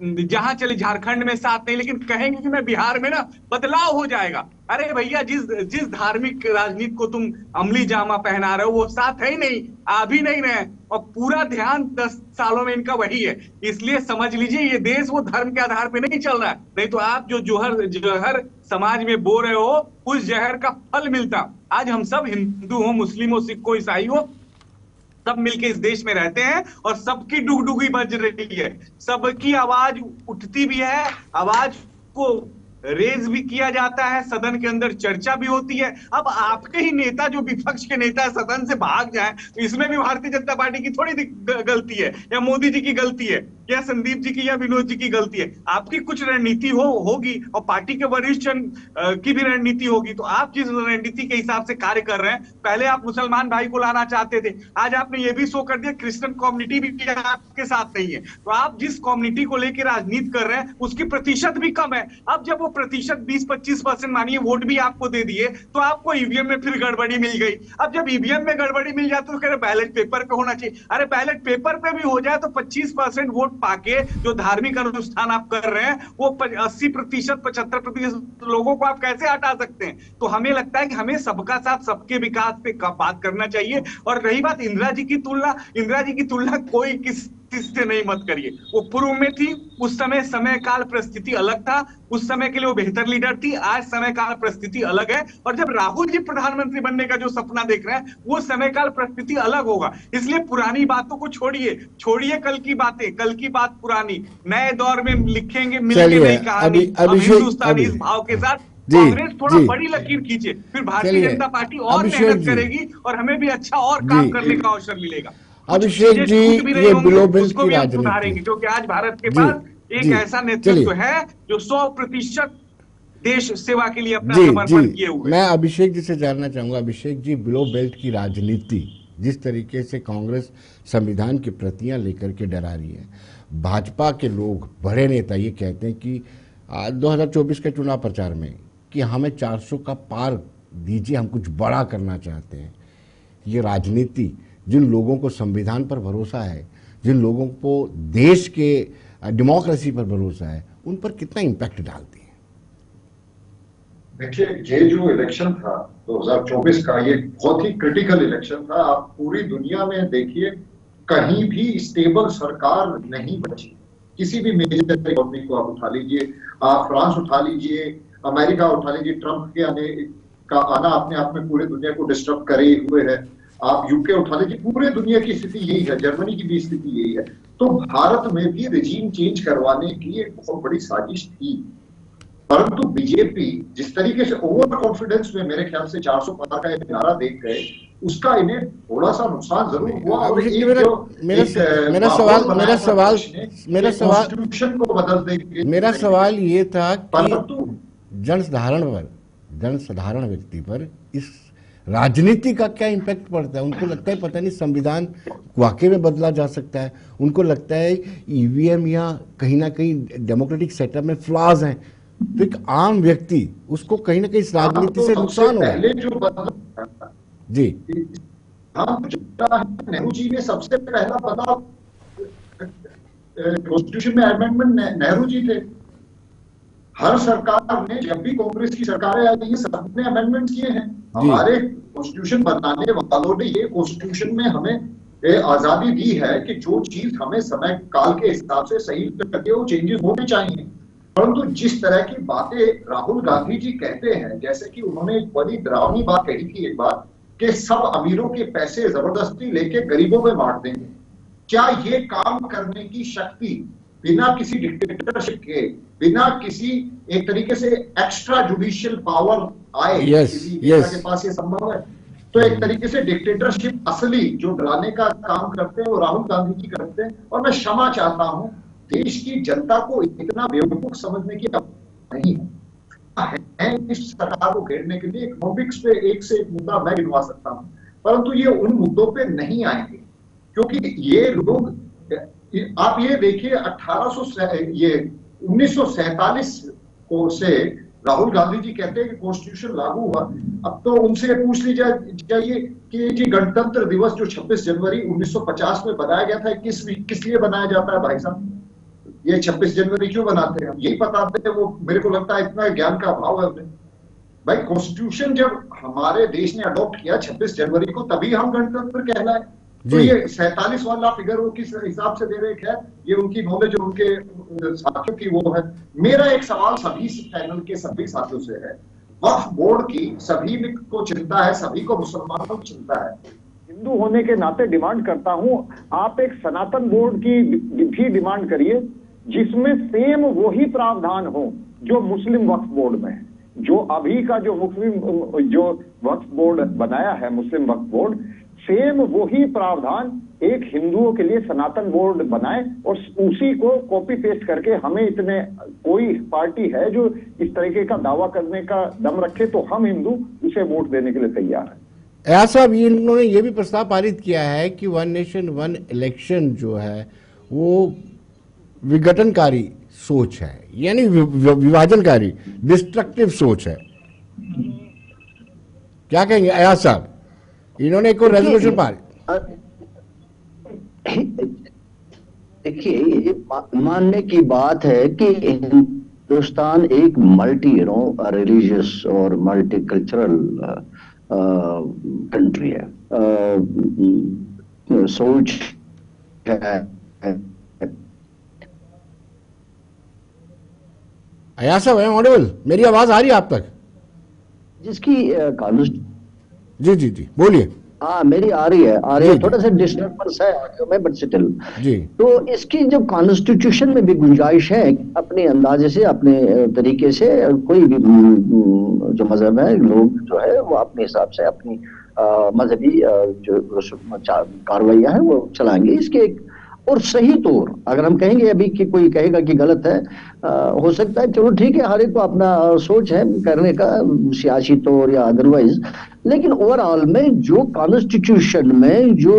Speaker 6: जहां चले झारखंड में साथ नहीं, लेकिन कहेंगे कि मैं बिहार में ना बदलाव हो जाएगा। अरे भैया, जिस धार्मिक राजनीति को तुम अमली जामा पहना रहे हो वो साथ है ही नहीं, आ भी नहीं रहे, और पूरा ध्यान 10 सालों में इनका वही है। इसलिए समझ लीजिए ये देश वो धर्म के आधार पे नहीं चल रहा है, नहीं तो आप जो जहर समाज में बो रहे हो उस जहर का फल मिलता। आज हम सब हिंदू हो, मुस्लिम हो, सिख हो, ईसाई हो, सब मिलके इस देश में रहते हैं और सबकी डुगडुगी बज रही है, सबकी आवाज उठती भी है, आवाज को रेज भी किया जाता है, सदन के अंदर चर्चा भी होती है। अब आपके ही नेता जो विपक्ष के नेता सदन से भाग जाए तो इसमें भी भारतीय जनता पार्टी की थोड़ी गलती है, या मोदी जी की गलती है, या संदीप जी की या विनोद जी की गलती है। आपकी कुछ रणनीति होगी और पार्टी के वरिष्ठ की भी रणनीति होगी। तो आप जिस रणनीति के हिसाब से कार्य कर रहे हैं, पहले आप मुसलमान भाई को लाना चाहते थे, आज आपने ये भी शो कर दिया क्रिश्चियन कम्युनिटी भी आपके साथ नहीं है। तो आप जिस कम्युनिटी को लेकर राजनीति कर रहे हैं उसकी प्रतिशत भी कम है। अब जब वो प्रतिशत 20-25% मानिए वोट भी आपको दे दिए तो आपको ईवीएम में फिर गड़बड़ी मिल गई। अब जब ईवीएम में गड़बड़ी मिल जाती तो कह रहे बैलेट पेपर पे होना चाहिए। अरे बैलेट पेपर पे भी हो जाए तो 25% वोट पाके जो धार्मिक अनुष्ठान आप कर रहे हैं वो 80%, 75% लोगों को आप कैसे हटा सकते हैं? तो हमें लगता है कि हमें सबका साथ सबके विकास पे बात करना चाहिए। और रही बात इंदिरा जी की तुलना कोई किससे नहीं मत करिए। वो पूर्व में थी, उस समय काल परिस्थिति अलग था, उस समय के लिए वो बेहतर लीडर थी, आज समय काल परिस्थिति अलग है। और जब राहुल जी प्रधानमंत्री बनने का जो सपना देख रहे हैं वो समय काल परिस्थिति अलग होगा। इसलिए पुरानी बातों को छोड़िए कल की बातें, कल की बात पुरानी, नए दौर में लिखेंगे मिलके नई कहानी। अब हिंदुस्तानी इस भाव के साथ कांग्रेस थोड़ा बड़ी लकीर खींचे, फिर भारतीय जनता पार्टी और मेहनत करेगी और हमें भी अच्छा और काम करने का अवसर मिलेगा।
Speaker 1: अभिषेक जी, ये बिलो बिल की राजनीति,
Speaker 6: क्योंकि आज भारत के पास एक ऐसा नेतृत्व है जो 100% देश सेवा के लिए अपना समर्पण किए हुए।
Speaker 1: मैं अभिषेक जी से जानना चाहूंगा, अभिषेक जी, बिलो बेल्ट की राजनीति जिस तरीके से कांग्रेस संविधान की प्रतियां लेकर के डरा रही है, भाजपा के लोग बड़े नेता ये कहते हैं कि 2024 के चुनाव प्रचार में कि हमें 400 का पार दीजिए, हम कुछ बड़ा करना चाहते हैं। ये राजनीति जिन लोगों को संविधान पर भरोसा है, जिन लोगों को देश के डेमोक्रेसी पर भरोसा है, उन पर कितना इम्पैक्ट डालती है?
Speaker 4: देखिए, ये जो इलेक्शन था 2024 का, ये बहुत ही क्रिटिकल इलेक्शन था। आप पूरी दुनिया में देखिए, कहीं भी स्टेबल सरकार नहीं बची। किसी भी मेजर इकोनॉमी को आप उठा लीजिए, आप फ्रांस उठा लीजिए, अमेरिका उठा लीजिए, ट्रंप के आना अपने आप में पूरी दुनिया को डिस्टर्ब करे हुए है। आप यूके उठा लीजिए, पूरे दुनिया की स्थिति यही है, जर्मनी की भी स्थिति यही है। तो भारत में भी रिजीम चेंज करवाने की एक बहुत बड़ी साजिश थी, परंतु बीजेपी जिस तरीके से ओवर कॉन्फिडेंस में मेरे ख्याल से 400 पार का एक नारा देख गए, उसका इन्हें थोड़ा सा नुकसान जरूर हुआ। और
Speaker 1: मेरा सवाल ये था कि जनसाधारण व्यक्ति पर इस राजनीति का क्या इम्पैक्ट पड़ता है? उनको लगता है पता नहीं संविधान वाकई में बदला जा सकता है, उनको लगता है ईवीएम या कहीं ना कहीं डेमोक्रेटिक सेटअप में फ्लॉज हैं, तो एक आम व्यक्ति उसको कहीं ना कहीं इस राजनीति से नुकसान हो जी।
Speaker 4: नेहरू जी ने सबसे पहला बदलाव कॉन्स्टिट्यूशन में अमेंडमेंट नेहरू जी थे। हर सरकार ने, जब भी कांग्रेस की सरकारें आई है, सबने अमेंडमेंट किए हैं। हमारे कॉन्स्टिट्यूशन बनाने वालों ने ये कॉन्स्टिट्यूशन में हमें आजादी दी है कि जो चीज हमें समय काल के हिसाब से सही करके वो चेंजेस होने चाहिए। परंतु जिस तरह की बातें राहुल गांधी जी कहते हैं, जैसे कि उन्होंने एक बड़ी डरावनी बात कही थी एक बार, कि सब अमीरों के पैसे जबरदस्ती लेके गरीबों में बांट देंगे। क्या ये काम करने की शक्ति बिना किसी डिक्टेटरशिप के, बिना किसी एक तरीके से एक्स्ट्रा जुडिशियल पावर आए, किसी के पास ये संभव है? तो एक तरीके से डिक्टेटरशिप असली जो डराने का काम करते हैं वो राहुल गांधी जी करते हैं। और मैं क्षमा चाहता हूं, देश की जनता को इतना बेवकूफ समझने की नहीं है इस सरकार को घेरने के लिए। इकोनॉमिक्स पे एक से एक मुद्दा मैं गिनवा सकता हूं, परंतु ये उन मुद्दों पे नहीं आएंगे, क्योंकि ये लोग, आप ये देखिए 1947 को से राहुल गांधी जी कहते हैं कि कॉन्स्टिट्यूशन लागू हुआ। अब तो उनसे पूछ लीजिए चाहिए कि जी गणतंत्र दिवस जो 26 जनवरी 1950 में बनाया गया था, किस लिए बनाया जाता है भाई साहब? ये 26 जनवरी क्यों बनाते हैं, हम यही बताते हैं। वो मेरे को लगता है इतना ज्ञान का अभाव है उन्हें। भाई कॉन्स्टिट्यूशन जब हमारे देश ने अडॉप्ट किया 26 जनवरी को, तभी हम गणतंत्र कहलाए। तो
Speaker 1: जी।
Speaker 4: ये 47 वाला फिगर वो किस हिसाब से दे रहे हैं, ये उनकी नॉलेज और उनके साथियों की वो है। मेरा एक सवाल सभी पैनल के सभी साथियों से है, वक्फ बोर्ड की सभी को चिंता है, सभी को मुसलमानों की चिंता है। हिंदू होने के नाते डिमांड करता हूं, आप एक सनातन बोर्ड की भी डिमांड करिए जिसमें सेम वही प्रावधान हो जो मुस्लिम वक्फ बोर्ड में है। जो अभी का जो मुस्लिम जो वक्फ बोर्ड बनाया है, मुस्लिम वक्फ बोर्ड, सेम वही प्रावधान एक हिंदुओं के लिए सनातन बोर्ड बनाए और उसी को कॉपी पेस्ट करके हमें इतने कोई पार्टी है जो इस तरीके का दावा करने का दम रखे तो हम हिंदू उसे वोट देने के लिए तैयार हैं।
Speaker 1: ऐसा भी इन्होंने ये भी प्रस्ताव पारित किया है कि वन नेशन वन इलेक्शन जो है वो विघटनकारी सोच है, यानी विभाजनकारी डिस्ट्रक्टिव सोच है। क्या कहेंगे अयाज साहब? इन्होंने एक रेजोल्यूशन पारित,
Speaker 5: देखिए ये मानने की बात है कि हिंदुस्तान एक मल्टी रिलीजियस और मल्टी कल्चरल कंट्री है, सोच है।
Speaker 1: अयाज साहब आई एम ऑडिबल? मेरी आवाज आ रही है आप तक?
Speaker 5: जिसकी
Speaker 1: जी जी जी बोलिए।
Speaker 5: हाँ मेरी आ रही है
Speaker 1: जी।
Speaker 5: थोड़ा सा डिस्टर्बेंस है ऑडियो में, बट स्टिल
Speaker 1: जी।
Speaker 5: तो इसकी जो कॉन्स्टिट्यूशन में भी गुंजाइश है अपने अंदाजे से, अपने तरीके से, कोई भी जो मजहब है, लोग जो है वो अपने हिसाब से अपनी मजहबी जो कार्रवाइयां हैं वो चलाएंगे। इसके एक और सही तौर अगर हम कहेंगे अभी कि कोई कहेगा कि गलत है, हो सकता है, चलो ठीक है, हर एक को अपना सोच है करने का, सियासी तौर या अदरवाइज, लेकिन ओवरऑल में जो कॉन्स्टिट्यूशन में जो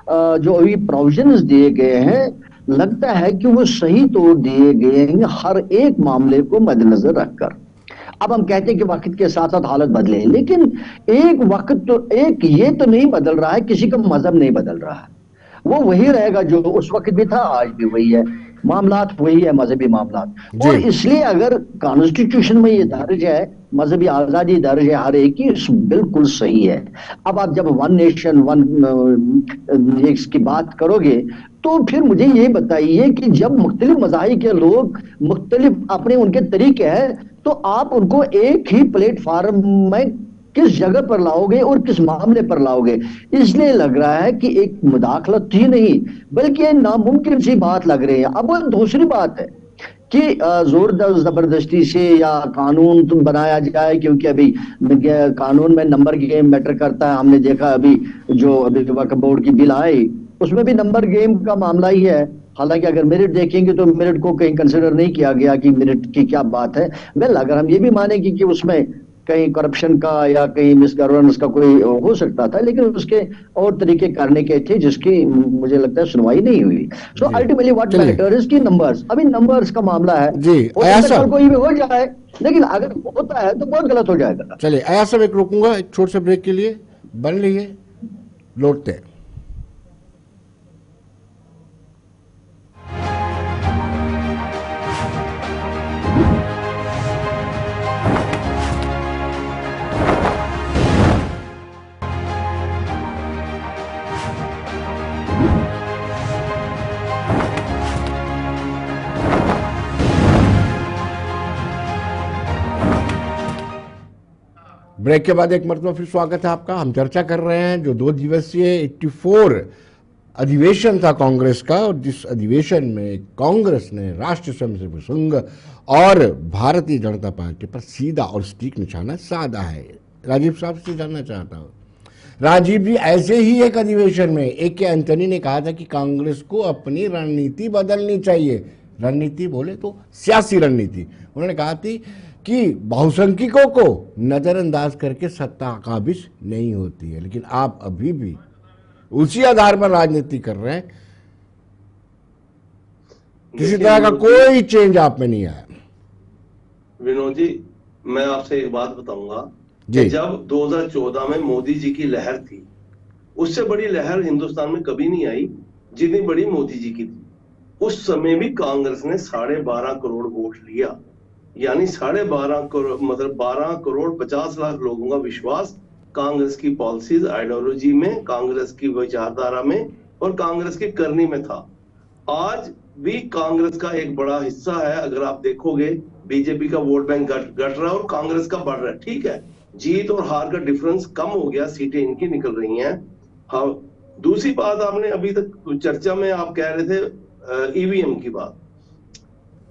Speaker 5: अभी प्रोविजंस दिए गए हैं, लगता है कि वो सही तौर दिए गए हैं हर एक मामले को मद्देनजर रखकर। अब हम कहते हैं कि वक्त के साथ साथ हालत बदले, लेकिन एक वक्त तो एक ये तो नहीं बदल रहा है, किसी का मजहब नहीं बदल रहा है, वो वही रहेगा जो उस वक्त भी था, आज भी वही है, मामलात वही है, मजहबी मामलात। और इसलिए अगर कॉन्स्टिट्यूशन में ये दर्ज है, मजहबी आजादी दर्ज है हर एक की, बिल्कुल सही है। अब आप जब वन नेशन वन इसकी बात करोगे तो फिर मुझे ये बताइए कि जब मुख्तलिफ मज़ाहिब के लोग मुख्तलिफ अपने उनके तरीके हैं, तो आप उनको एक ही प्लेटफार्म में किस जगह पर लाओगे और किस मामले पर लाओगे? इसलिए लग रहा है कि एक मुदाखलत ही नहीं बल्कि नामुमकिन सी बात लग रही है। अब दूसरी बात है कि जोर जबरदस्ती से या कानून तुम बनाया जाए, क्योंकि अभी कानून में नंबर गेम मैटर करता है। हमने देखा अभी जो अभी वक्फ बोर्ड की बिल आई उसमें भी नंबर गेम का मामला ही है। हालांकि अगर मेरिट देखेंगे तो मेरिट को कहीं कंसिडर नहीं किया गया कि मेरिट की क्या बात है। वेल अगर हम ये भी मानेंगे कि उसमें कहीं करप्शन का या कहीं मिसगवर्नेंस का कोई हो सकता था, लेकिन उसके और तरीके करने के थे जिसकी मुझे लगता है सुनवाई नहीं हुई। So ultimately what matter is की नंबर्स, अभी नंबर्स का मामला है
Speaker 1: जी।
Speaker 5: कोई भी हो जाए, लेकिन अगर होता है तो बहुत गलत हो जाएगा।
Speaker 1: चलिए अयाज साहब एक रोकूंगा, एक छोटे से ब्रेक के लिए बन लीजिए, लौटते हैं। ब्रेक के बाद एक मरतबा फिर स्वागत है आपका। हम चर्चा कर रहे हैं जो 2 दिवसीय 84 अधिवेशन था कांग्रेस का, और जिस अधिवेशन में कांग्रेस ने राष्ट्रीय स्वयंसेवक संघ और भारतीय जनता पार्टी पर सीधा और सटीक निशाना साधा है। राजीव साहब से जानना चाहता हूँ, राजीव जी, ऐसे ही एक अधिवेशन में AK एंटनी ने कहा था कि कांग्रेस को अपनी रणनीति बदलनी चाहिए। रणनीति बोले तो सियासी रणनीति। उन्होंने कहा थी कि बहुसंख्यकों को नजरअंदाज करके सत्ता काबिज नहीं होती है, लेकिन आप अभी भी उसी आधार पर राजनीति कर रहे हैं, किसी तरह का कोई चेंज आप में नहीं आया।
Speaker 3: विनोद जी, मैं आपसे एक बात बताऊंगा
Speaker 1: जी।
Speaker 3: जब 2014 में मोदी जी की लहर थी, उससे बड़ी लहर हिंदुस्तान में कभी नहीं आई जितनी बड़ी मोदी जी की थी। उस समय भी कांग्रेस ने 12.5 करोड़ वोट लिया, यानी 12.5 करोड़ मतलब 12 करोड़ 50 लाख लोगों का विश्वास कांग्रेस की पॉलिसीज, आइडियोलॉजी में, कांग्रेस की विचारधारा में और कांग्रेस की करनी में था। आज भी कांग्रेस का एक बड़ा हिस्सा है, अगर आप देखोगे बीजेपी का वोट बैंक घट रहा है और कांग्रेस का बढ़ रहा है। ठीक है, जीत और हार का डिफरेंस कम हो गया, सीटें इनकी निकल रही हैं। हाँ, दूसरी बात आपने अभी तक चर्चा में आप कह रहे थे ईवीएम की बात,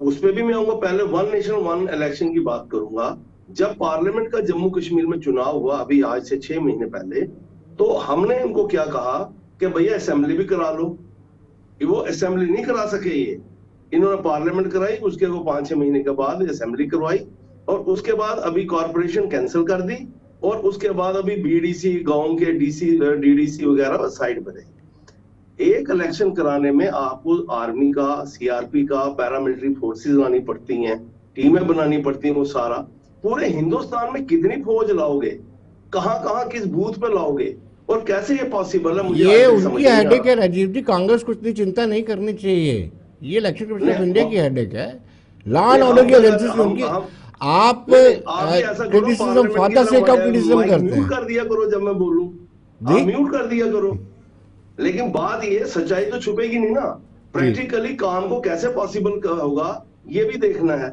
Speaker 3: उस पर भी मैं आऊंगा। पहले वन नेशन वन इलेक्शन की बात करूंगा। जब पार्लियामेंट का जम्मू कश्मीर में चुनाव हुआ अभी आज से 6 महीने पहले, तो हमने इनको क्या कहा कि भैया असेंबली भी करा लो। वो असेंबली नहीं करा सके, ये इन्होंने पार्लियामेंट कराई, उसके वो 5-6 महीने के बाद असेंबली करवाई और उसके बाद अभी कॉर्पोरेशन कैंसिल कर दी और उसके बाद अभी बीडीसी, गांव के डीसी, डीडीसी वगैरह साइड पर रहे। एक इलेक्शन कराने में आपको आर्मी का, सीआरपी का, पैरामिलिट्री फोर्सेस लानी पड़ती हैं, टीमें बनानी पड़ती हैं। वो सारा पूरे हिंदुस्तान में कितनी फौज लाओगे, कहां किस बूथ पे लाओगे और कैसे ये पॉसिबल है? मुझे
Speaker 1: ये उनकी हेडेक है राजीव जी, कांग्रेस को इतनी चिंता नहीं करनी चाहिए। ये इलेक्शन कमीशन ऑफ इंडिया की हेडेक है, लॉ एंड ऑर्डर की एजेंसी उनकी। आप क्रिटिसिज्म फादर से कब क्रिटिसिज्म करते हैं?
Speaker 3: म्यूट कर दिया करो जब मैं बोलूं, म्यूट कर दिया करो। लेकिन बात ये, सच्चाई तो छुपेगी नहीं ना। प्रैक्टिकली काम को कैसे पॉसिबल होगा ये भी देखना है।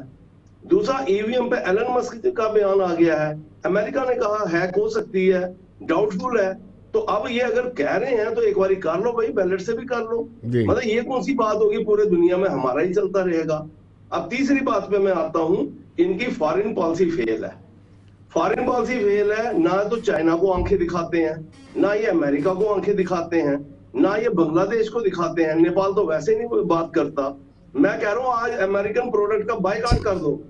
Speaker 3: दूसरा, ईवीएम पे एलन मस्क का बयान आ गया है, अमेरिका ने कहा हैक हो सकती है, डाउटफुल है। तो अब ये अगर कह रहे हैं तो एक बार कर लो भाई, बैलेट से भी कर लो। मतलब ये कौन सी बात होगी, पूरे दुनिया में हमारा ही चलता रहेगा। अब तीसरी बात पे मैं आता हूं, इनकी फॉरेन पॉलिसी फेल है। फॉरेन पॉलिसी फेल है, ना तो चाइना को आंखें दिखाते हैं, ना ये अमेरिका को आंखें दिखाते हैं, ना ये बांग्लादेश को दिखाते हैं। नेपाल तो वैसे नहीं कोई बात करता। मैं कह रहा हूं आज अमेरिकन प्रोडक्ट का बायकॉट कर दो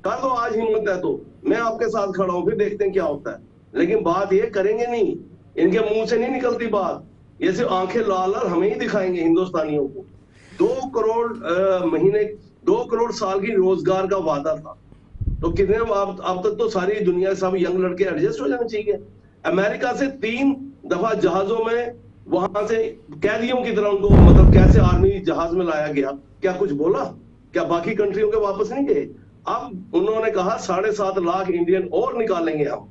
Speaker 3: आज, हिम्मत है तो मैं आपके साथ खड़ा हूं, फिर देखते हैं क्या होता है। लेकिन बात ये करेंगे नहीं, इनके मुंह से नहीं निकलती बात, ये सिर्फ आंखें लाल और हमें ही दिखाएंगे हिंदुस्तानियों को। 2 करोड़ महीने, 2 करोड़ साल की रोजगार का वादा था, तो कितने अब तक तो सारी दुनिया सब यंग लड़के एडजस्ट हो जाने चाहिए। अमेरिका से 3 दफा जहाजों में वहां से कैदियों की तरह उनको, मतलब कैसे आर्मी जहाज में लाया गया, क्या कुछ बोला? क्या बाकी कंट्रियों के वापस नहीं गए? अब उन्होंने कहा 7.5 लाख इंडियन और निकालेंगे हम।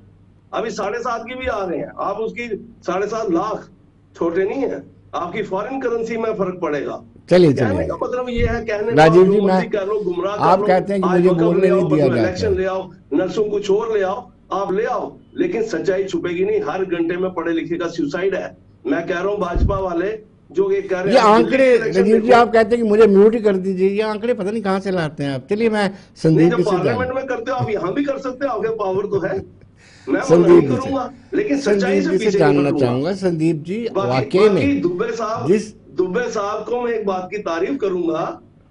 Speaker 3: अभी 7.5 की भी आ रहे हैं, आप उसकी 7.5 लाख छोटे नहीं है, आपकी फॉरेन करेंसी में फर्क पड़ेगा।
Speaker 1: चलिए
Speaker 3: कहने का मतलब ये है, कहने
Speaker 1: राजीव जी, मैं
Speaker 3: कह लो, गुमराह
Speaker 1: आप कहते हैं कि मुझे बोलने नहीं दिया जाता,
Speaker 3: इलेक्शन ले आओ, नर्सों को छोड़ ले आओ, आप ले आओ, लेकिन सच्चाई छुपेगी नहीं। हर घंटे में पढ़े लिखे का सुसाइड है। मैं कह रहा हूँ भाजपा वाले जो ये कह रहे हैं, ये
Speaker 1: आंकड़े राजीव जी आप कहते हैं कि मुझे म्यूट ही कर दीजिए, ये आंकड़े पता नहीं कहां से लाते हैं आप। चलिए मैं संदीप जी से
Speaker 3: पार्लियामेंट में करते हो आप, यहाँ भी कर सकते हो, आपके पावर तो है। मैं
Speaker 1: संदीप जी
Speaker 3: करूंगा, लेकिन सच्चाई से पीछे
Speaker 1: जानना चाहूंगा। संदीप जी, वाकई में
Speaker 3: दुबे साहब को मैं एक बात की तारीफ करूंगा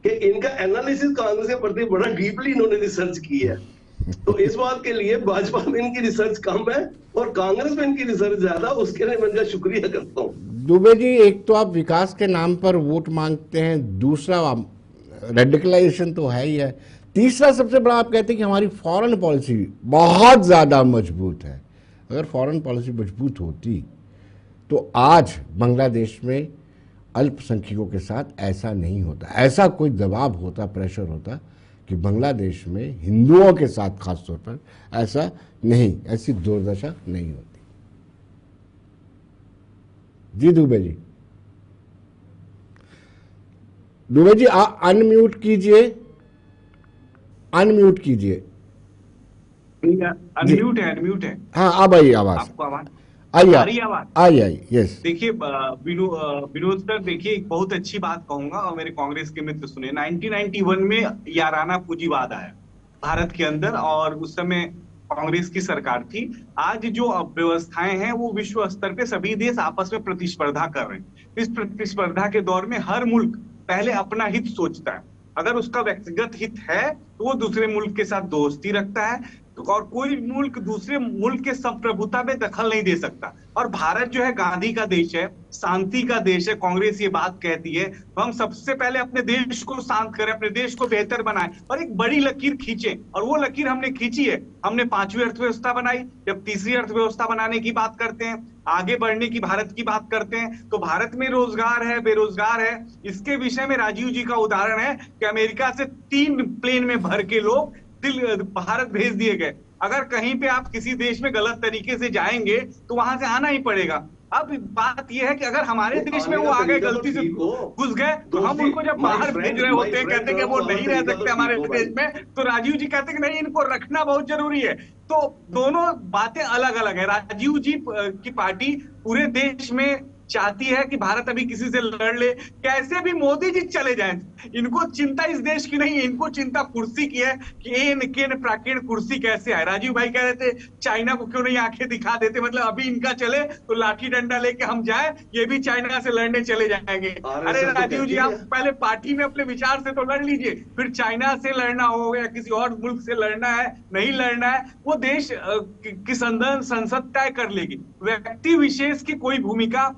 Speaker 3: कि इनका एनालिसिस कांग्रेस के प्रति बड़ा डीपली इन्होंने रिसर्च की है। तो इस बात के लिए भाजपा में इनकी रिसर्च कम है और कांग्रेस में इनकी रिसर्च ज्यादा, उसके लिए मैं इनका शुक्रिया करता हूँ।
Speaker 1: दुबे जी, एक तो आप विकास के नाम पर वोट मांगते हैं, दूसरा रेडिकलाइजेशन तो है ही है, तीसरा सबसे बड़ा आप कहते हैं कि हमारी फॉरेन पॉलिसी बहुत ज़्यादा मजबूत है। अगर फॉरेन पॉलिसी मजबूत होती तो आज बांग्लादेश में अल्पसंख्यकों के साथ ऐसा नहीं होता, ऐसा कोई दबाव होता, प्रेशर होता कि बांग्लादेश में हिंदुओं के साथ खासतौर पर ऐसा नहीं, ऐसी दुर्दशा नहीं होती। जी दुबे जी, अनम्यूट कीजिए, अनम्यूट कीजिए।
Speaker 6: अनम्यूट है।
Speaker 1: हाँ, अब आई आवाज,
Speaker 6: आपको आवाज
Speaker 1: आई। यस,
Speaker 6: देखिए विनोद सर, देखिए एक बहुत अच्छी बात कहूंगा और मेरे कांग्रेस के मित्र सुने। 1991 में याराना पूंजीवाद आया भारत के अंदर और उस समय कांग्रेस की सरकार थी। आज जो व्यवस्थाएं हैं वो विश्व स्तर पे सभी देश आपस में प्रतिस्पर्धा कर रहे हैं। इस प्रतिस्पर्धा के दौर में हर मुल्क पहले अपना हित सोचता है। अगर उसका व्यक्तिगत हित है तो वो दूसरे मुल्क के साथ दोस्ती रखता है, और कोई मुल्क दूसरे मुल्क के संप्रभुता में दखल नहीं दे सकता। और भारत जो है गांधी का देश है, शांति का देश है, कांग्रेस ये बात कहती है। तो हम सबसे पहले अपने देश को शांत करें, अपने देश को बेहतर बनाएं और एक बड़ी लकीर खींचें। और वो लकीर हमने खींची है। हमने 5वीं अर्थव्यवस्था बनाई। जब तीसरी अर्थव्यवस्था बनाने की बात करते हैं, आगे बढ़ने की भारत की बात करते हैं, तो भारत में रोजगार है, बेरोजगार है। इसके विषय में राजीव जी का उदाहरण है कि अमेरिका से 3 प्लेन में भर के लोग भारत भेज दिए गए। अगर कहीं पे आप किसी देश में गलत तरीके से जाएंगे तो वहां से आना ही पड़ेगा। अब बात यह है कि अगर हमारे देश में वो आ गए, गलती से घुस गए, तो हम उनको जब बाहर भेज रहे होते हैं, कहते हैं कि वो नहीं रह सकते हमारे देश में, तो राजीव जी कहते हैं कि नहीं, इनको रखना बहुत जरूरी है। तो दोनों बातें अलग अलग है। राजीव जी की पार्टी पूरे देश में चाहती है कि भारत अभी किसी से लड़ ले, कैसे भी मोदी जी चले जाएं। इनको चिंता इस देश की नहीं, इनको चिंता कुर्सी की है कि एन प्राकीर्ण कुर्सी कैसे आए। राजीव भाई कह रहे थे चाइना को क्यों नहीं आंखें दिखा देते, मतलब अभी इनका चले तो लाठी डंडा लेके हम जाए, ये भी चाइना से लड़ने चले जाएंगे। अरे राजीव जी, आप पहले पार्टी में अपने विचार से तो लड़ लीजिए, फिर चाइना से लड़ना हो या किसी और मुल्क से लड़ना है, नहीं लड़ना है, वो देश की संसद तय कर लेगी। व्यक्ति विशेष की कोई भूमिका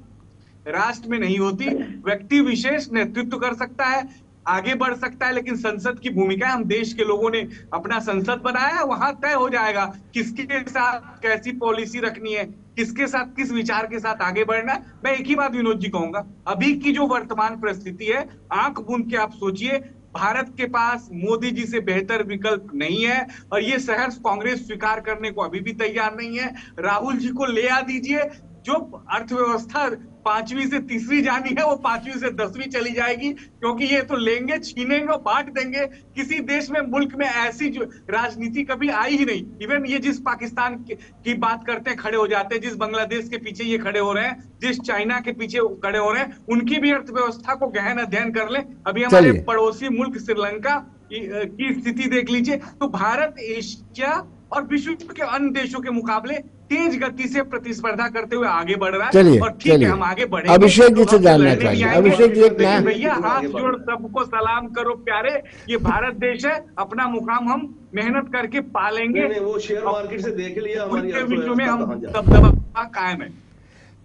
Speaker 6: राष्ट्र में नहीं होती। व्यक्ति विशेष नेतृत्व कर सकता है, आगे बढ़ सकता है, लेकिन संसद की भूमिका, हम देश के लोगों ने अपना संसद बनाया है, वहां तय हो जाएगा किसके साथ कैसी पॉलिसी रखनी है, किसके साथ किस विचार के साथ आगे बढ़ना है। मैं एक ही बात विनोद जी कहूंगा, अभी की जो वर्तमान परिस्थिति है, आंख बूंद के आप सोचिए, भारत के पास मोदी जी से बेहतर विकल्प नहीं है। और ये सहर्ष कांग्रेस स्वीकार करने को अभी भी तैयार नहीं है। राहुल जी को ले आ दीजिए, जो अर्थव्यवस्था 5वीं से तीसरी जानी है वो 5वीं से 10वीं चली जाएगी, क्योंकि ये तो लेंगे, छीनेंगे और बांट देंगे। किसी देश में, मुल्क में ऐसी जो राजनीति कभी आई ही नहीं। इवन ये जिस पाकिस्तान की बात करते हैं, खड़े हो जाते हैं, जिस बांग्लादेश के पीछे ये खड़े हो रहे हैं, जिस चाइना के पीछे खड़े हो रहे हैं, उनकी भी अर्थव्यवस्था को गहन अध्ययन कर लें। अभी हमारे पड़ोसी मुल्क श्रीलंका की स्थिति देख लीजिए। तो भारत एशिया और विश्व के अन्य देशों के मुकाबले तेज गति से प्रतिस्पर्धा करते हुए आगे बढ़ रहा है। और ठीक है, हम आगे बढ़ेंगे।
Speaker 1: अभिषेक जी से जानना चाहिए। अभिषेक जी,
Speaker 6: भैया हाथ जोड़ सबको सलाम करो प्यारे, ये भारत देश है, अपना मुकाम हम मेहनत करके पालेंगे।
Speaker 3: वो शेयर मार्केट से देख लिया,
Speaker 6: उनके बीचों में हम दबदबा कायम है।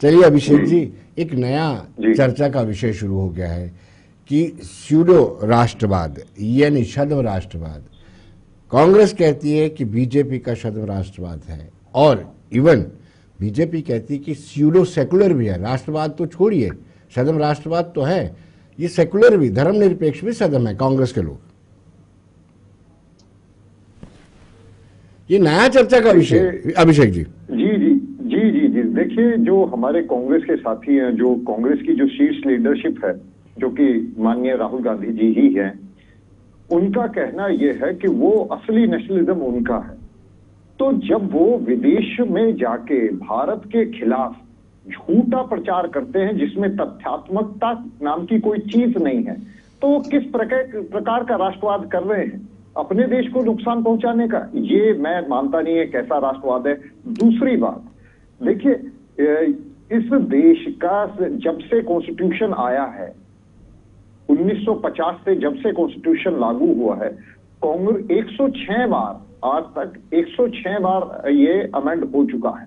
Speaker 1: चलिए अभिषेक जी, एक नया चर्चा का विषय शुरू हो गया है कि स्यूडो राष्ट्रवाद यानी छद्म राष्ट्रवाद। कांग्रेस कहती है कि बीजेपी का छद्म राष्ट्रवाद है, और इवन बीजेपी कहती है कि स्यूडो सेकुलर भी है। राष्ट्रवाद तो छोड़िए, छद्म राष्ट्रवाद तो है, ये सेकुलर भी, धर्मनिरपेक्ष भी छद्म है कांग्रेस के लोग। ये नया चर्चा का विषय। अभिषेक जी
Speaker 7: जी देखिए, जो हमारे कांग्रेस के साथी हैं, जो कांग्रेस की जो शीर्ष लीडरशिप है, जो कि माननीय राहुल गांधी जी ही हैं, उनका कहना यह है कि वो असली नेशनलिज्म उनका है। तो जब वो विदेश में जाके भारत के खिलाफ झूठा प्रचार करते हैं, जिसमें तथ्यात्मकता नाम की कोई चीज नहीं है, तो वो किस प्रकार का राष्ट्रवाद कर रहे हैं? अपने देश को नुकसान पहुंचाने का। ये मैं मानता नहीं है कैसा राष्ट्रवाद है। दूसरी बात देखिए, इस देश का जब से कॉन्स्टिट्यूशन आया है, 1950 से जब से कॉन्स्टिट्यूशन लागू हुआ है, कांग्रेस 106 बार, आज तक 106 बार ये अमेंड हो चुका है,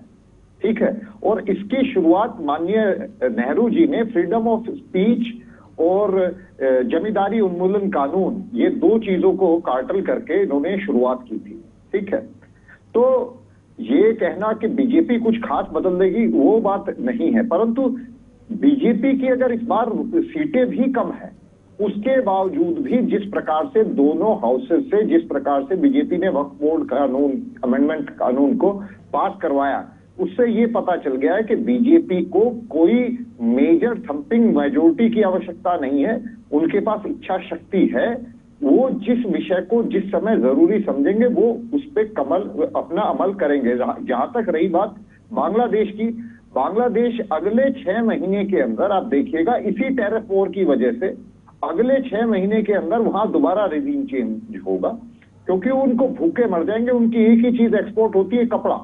Speaker 7: ठीक है। और इसकी शुरुआत माननीय नेहरू जी ने फ्रीडम ऑफ स्पीच और जमींदारी उन्मूलन कानून, ये 2 चीजों को कार्टल करके इन्होंने शुरुआत की थी, ठीक है। तो ये कहना कि बीजेपी कुछ खास बदल देगी, वो बात नहीं है। परंतु बीजेपी की अगर इस बार सीटें भी कम है, उसके बावजूद भी जिस प्रकार से दोनों हाउसेस से, जिस प्रकार से बीजेपी ने वक्फ बोर्ड कानून, अमेंडमेंट कानून को पास करवाया, उससे ये पता चल गया है कि बीजेपी को कोई मेजर थंपिंग मेजोरिटी की आवश्यकता नहीं है। उनके पास इच्छा शक्ति है। वो जिस विषय को जिस समय जरूरी समझेंगे, वो उस पर अपना अमल करेंगे। जहां तक रही बात बांग्लादेश की, बांग्लादेश अगले 6 महीने के अंदर, आप देखिएगा, इसी टैरिफ वॉर की वजह से अगले 6 महीने के अंदर वहां दोबारा रेजिम चेंज होगा, क्योंकि उनको भूखे मर जाएंगे। उनकी एक ही चीज एक्सपोर्ट होती है, कपड़ा,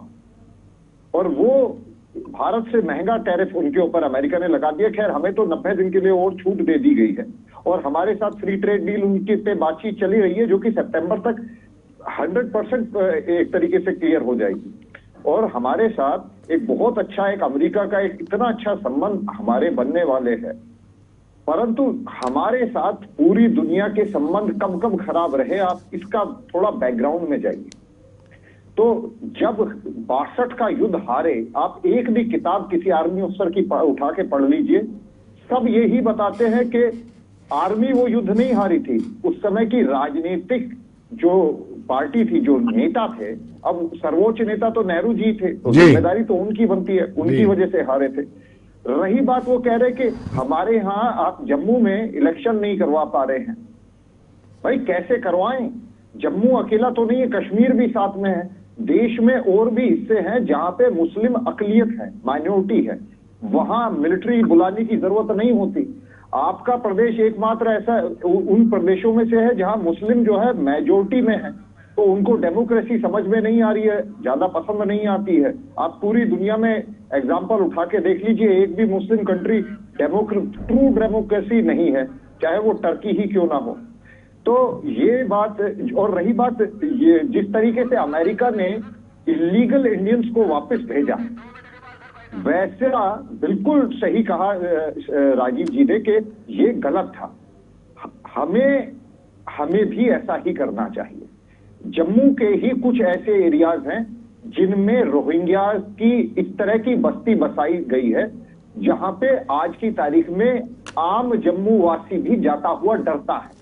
Speaker 7: और वो भारत से महंगा टैरिफ उनके ऊपर अमेरिका ने लगा दिया। खैर, हमें तो 90 दिन के लिए और छूट दे दी गई है, और हमारे साथ फ्री ट्रेड डील उनके पे बातचीत चली रही है, जो कि सितंबर तक 100% एक तरीके से क्लियर हो जाएगी। और हमारे साथ एक बहुत अच्छा, एक अमेरिका का एक इतना अच्छा संबंध हमारे बनने वाले हैं, परंतु हमारे साथ पूरी दुनिया के संबंध कब कब खराब रहे, आप इसका थोड़ा बैकग्राउंड में जाइए। तो जब 62 का युद्ध हारे, आप एक भी किताब किसी आर्मी अफसर की उठा के पढ़ लीजिए, सब यही बताते हैं कि आर्मी वो युद्ध नहीं हारी थी, उस समय की राजनीतिक जो पार्टी थी, जो नेता थे, अब सर्वोच्च नेता तो नेहरू जी थे, तो जिम्मेदारी तो उनकी बनती है, उनकी वजह से हारे थे। रही बात, वो कह रहे कि हमारे यहाँ आप जम्मू में इलेक्शन नहीं करवा पा रहे हैं। भाई कैसे करवाएं? जम्मू अकेला तो नहीं है, कश्मीर भी साथ में है, देश में और भी हिस्से हैं जहां पे मुस्लिम अकलियत है, माइनॉरिटी है, वहां मिलिट्री बुलाने की जरूरत नहीं होती। आपका प्रदेश एकमात्र ऐसा उन प्रदेशों में से है जहां मुस्लिम जो है मेजोरिटी में है, तो उनको डेमोक्रेसी समझ में नहीं आ रही है, ज्यादा पसंद नहीं आती है। आप पूरी दुनिया में एग्जाम्पल उठा के देख लीजिए, एक भी मुस्लिम कंट्री ट्रू डेमोक्रेसी नहीं है, चाहे वो टर्की ही क्यों ना हो। तो ये बात, और रही बात ये जिस तरीके से अमेरिका ने इलीगल इंडियंस को वापस भेजा, वैसा बिल्कुल सही कहा राजीव जी ने कि ये गलत था। हमें भी ऐसा ही करना चाहिए। जम्मू के ही कुछ ऐसे एरियाज हैं जिनमें रोहिंग्या की इस तरह की बस्ती बसाई गई है, जहां पे आज की तारीख में आम जम्मू वासी भी जाता हुआ डरता है।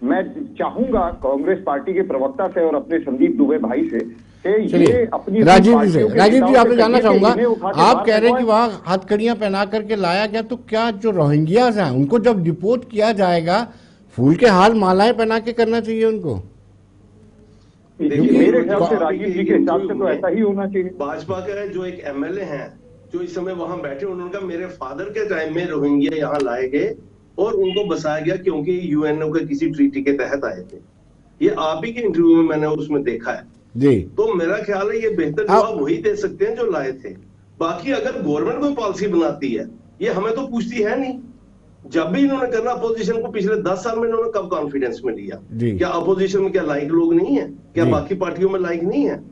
Speaker 7: मैं चाहूंगा कांग्रेस पार्टी के प्रवक्ता से और अपने संदीप दुबे भाई से ये अपनी
Speaker 1: राजीव जी आपसे जानना चाहूंगा, आप कह रहे हैं कि वहां हथकड़ियां पहना करके लाया गया, तो क्या जो रोहिंग्यास हैं उनको जब डिपोर्ट किया जाएगा, फूल के हार मालाएं पहना के करना चाहिए उनको?
Speaker 7: मेरे ख्याल से राजीव जी के हिसाब से तो ऐसा ही होना चाहिए।
Speaker 3: भाजपा के जो एक एमएलए हैं जो इस समय वहां बैठे, उन्होंने कहा मेरे फादर के टाइम में रोहिंग्या यहाँ लाए गए और उनको बसाया गया क्योंकि यूएनओ के किसी ट्रीटी के तहत आए थे। ये आप ही के इंटरव्यू में मैंने उसमें देखा है
Speaker 1: जी।
Speaker 3: तो मेरा ख्याल है ये बेहतर जवाब वही दे सकते हैं जो लाए थे। बाकी अगर गवर्नमेंट कोई पॉलिसी बनाती है, ये हमें तो पूछती है नहीं। जब भी इन्होंने करना अपोजिशन को, पिछले 10 साल में इन्होंने कब कॉन्फिडेंस में लिया? क्या अपोजिशन में क्या लाइक लोग नहीं है? क्या बाकी पार्टियों में लाइक नहीं है?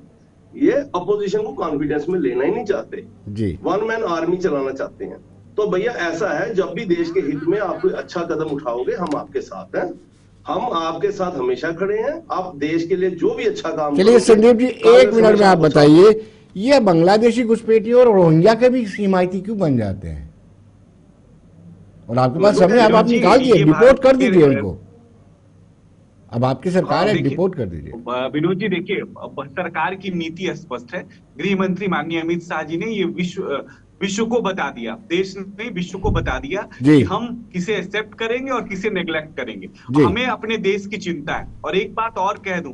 Speaker 3: ये अपोजिशन को कॉन्फिडेंस में लेना ही नहीं चाहते जी, वन मैन आर्मी चलाना चाहते हैं। तो भैया ऐसा है, जब भी देश के हित में आप कोई अच्छा कदम उठाओगे, हम आपके साथ हैं, हम आपके साथ हमेशा खड़े हैं। आप देश के लिए जो भी अच्छा काम,
Speaker 1: चलिए संदीप जी एक मिनट में आप बताइए, ये बांग्लादेशी घुसपैठियों और रोहिंग्या के भी हिमायती क्यों बन जाते हैं? और आपके पास समय, अब आप निकाल दिए, डिपोर्ट कर दीजिए उनको। अब आपकी सरकार है, डिपोर्ट कर दीजिए।
Speaker 6: विनोद जी देखिए, सरकार की नीति स्पष्ट है। गृह मंत्री माननीय अमित शाह जी ने ये विश्व को बता दिया, देश ने विश्व को बता दिया कि हम किसे एक्सेप्ट करेंगे और किसे नेग्लेक्ट करेंगे। हमें अपने देश की चिंता है। और एक बात और कह दूं,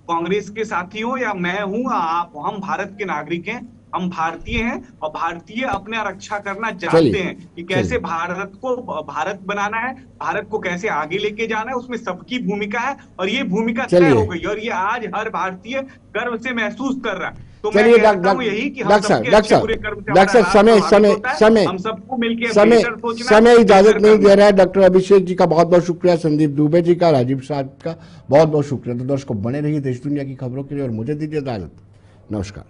Speaker 6: कांग्रेस के साथी हो या मैं हूं, आप, हम भारत के नागरिक हैं, हम भारतीय हैं और भारतीय अपने रक्षा करना चाहते हैं कि कैसे भारत को भारत बनाना है, भारत को कैसे आगे लेके जाना है, उसमें सबकी भूमिका है और ये भूमिका तय हो गई और ये आज हर भारतीय गर्व से महसूस कर रहा है। तो मैं कहता हूं यही कि हम सबके पूरे
Speaker 1: समय इजाजत नहीं दे रहा है। डॉक्टर अभिषेक जी का बहुत बहुत शुक्रिया, संदीप दुबे जी का, राजीव साहब का बहुत बहुत शुक्रिया। तो दर्शकों बने रहिए देश दुनिया की खबरों के लिए और मुझे दीजिए इजाजत। नमस्कार।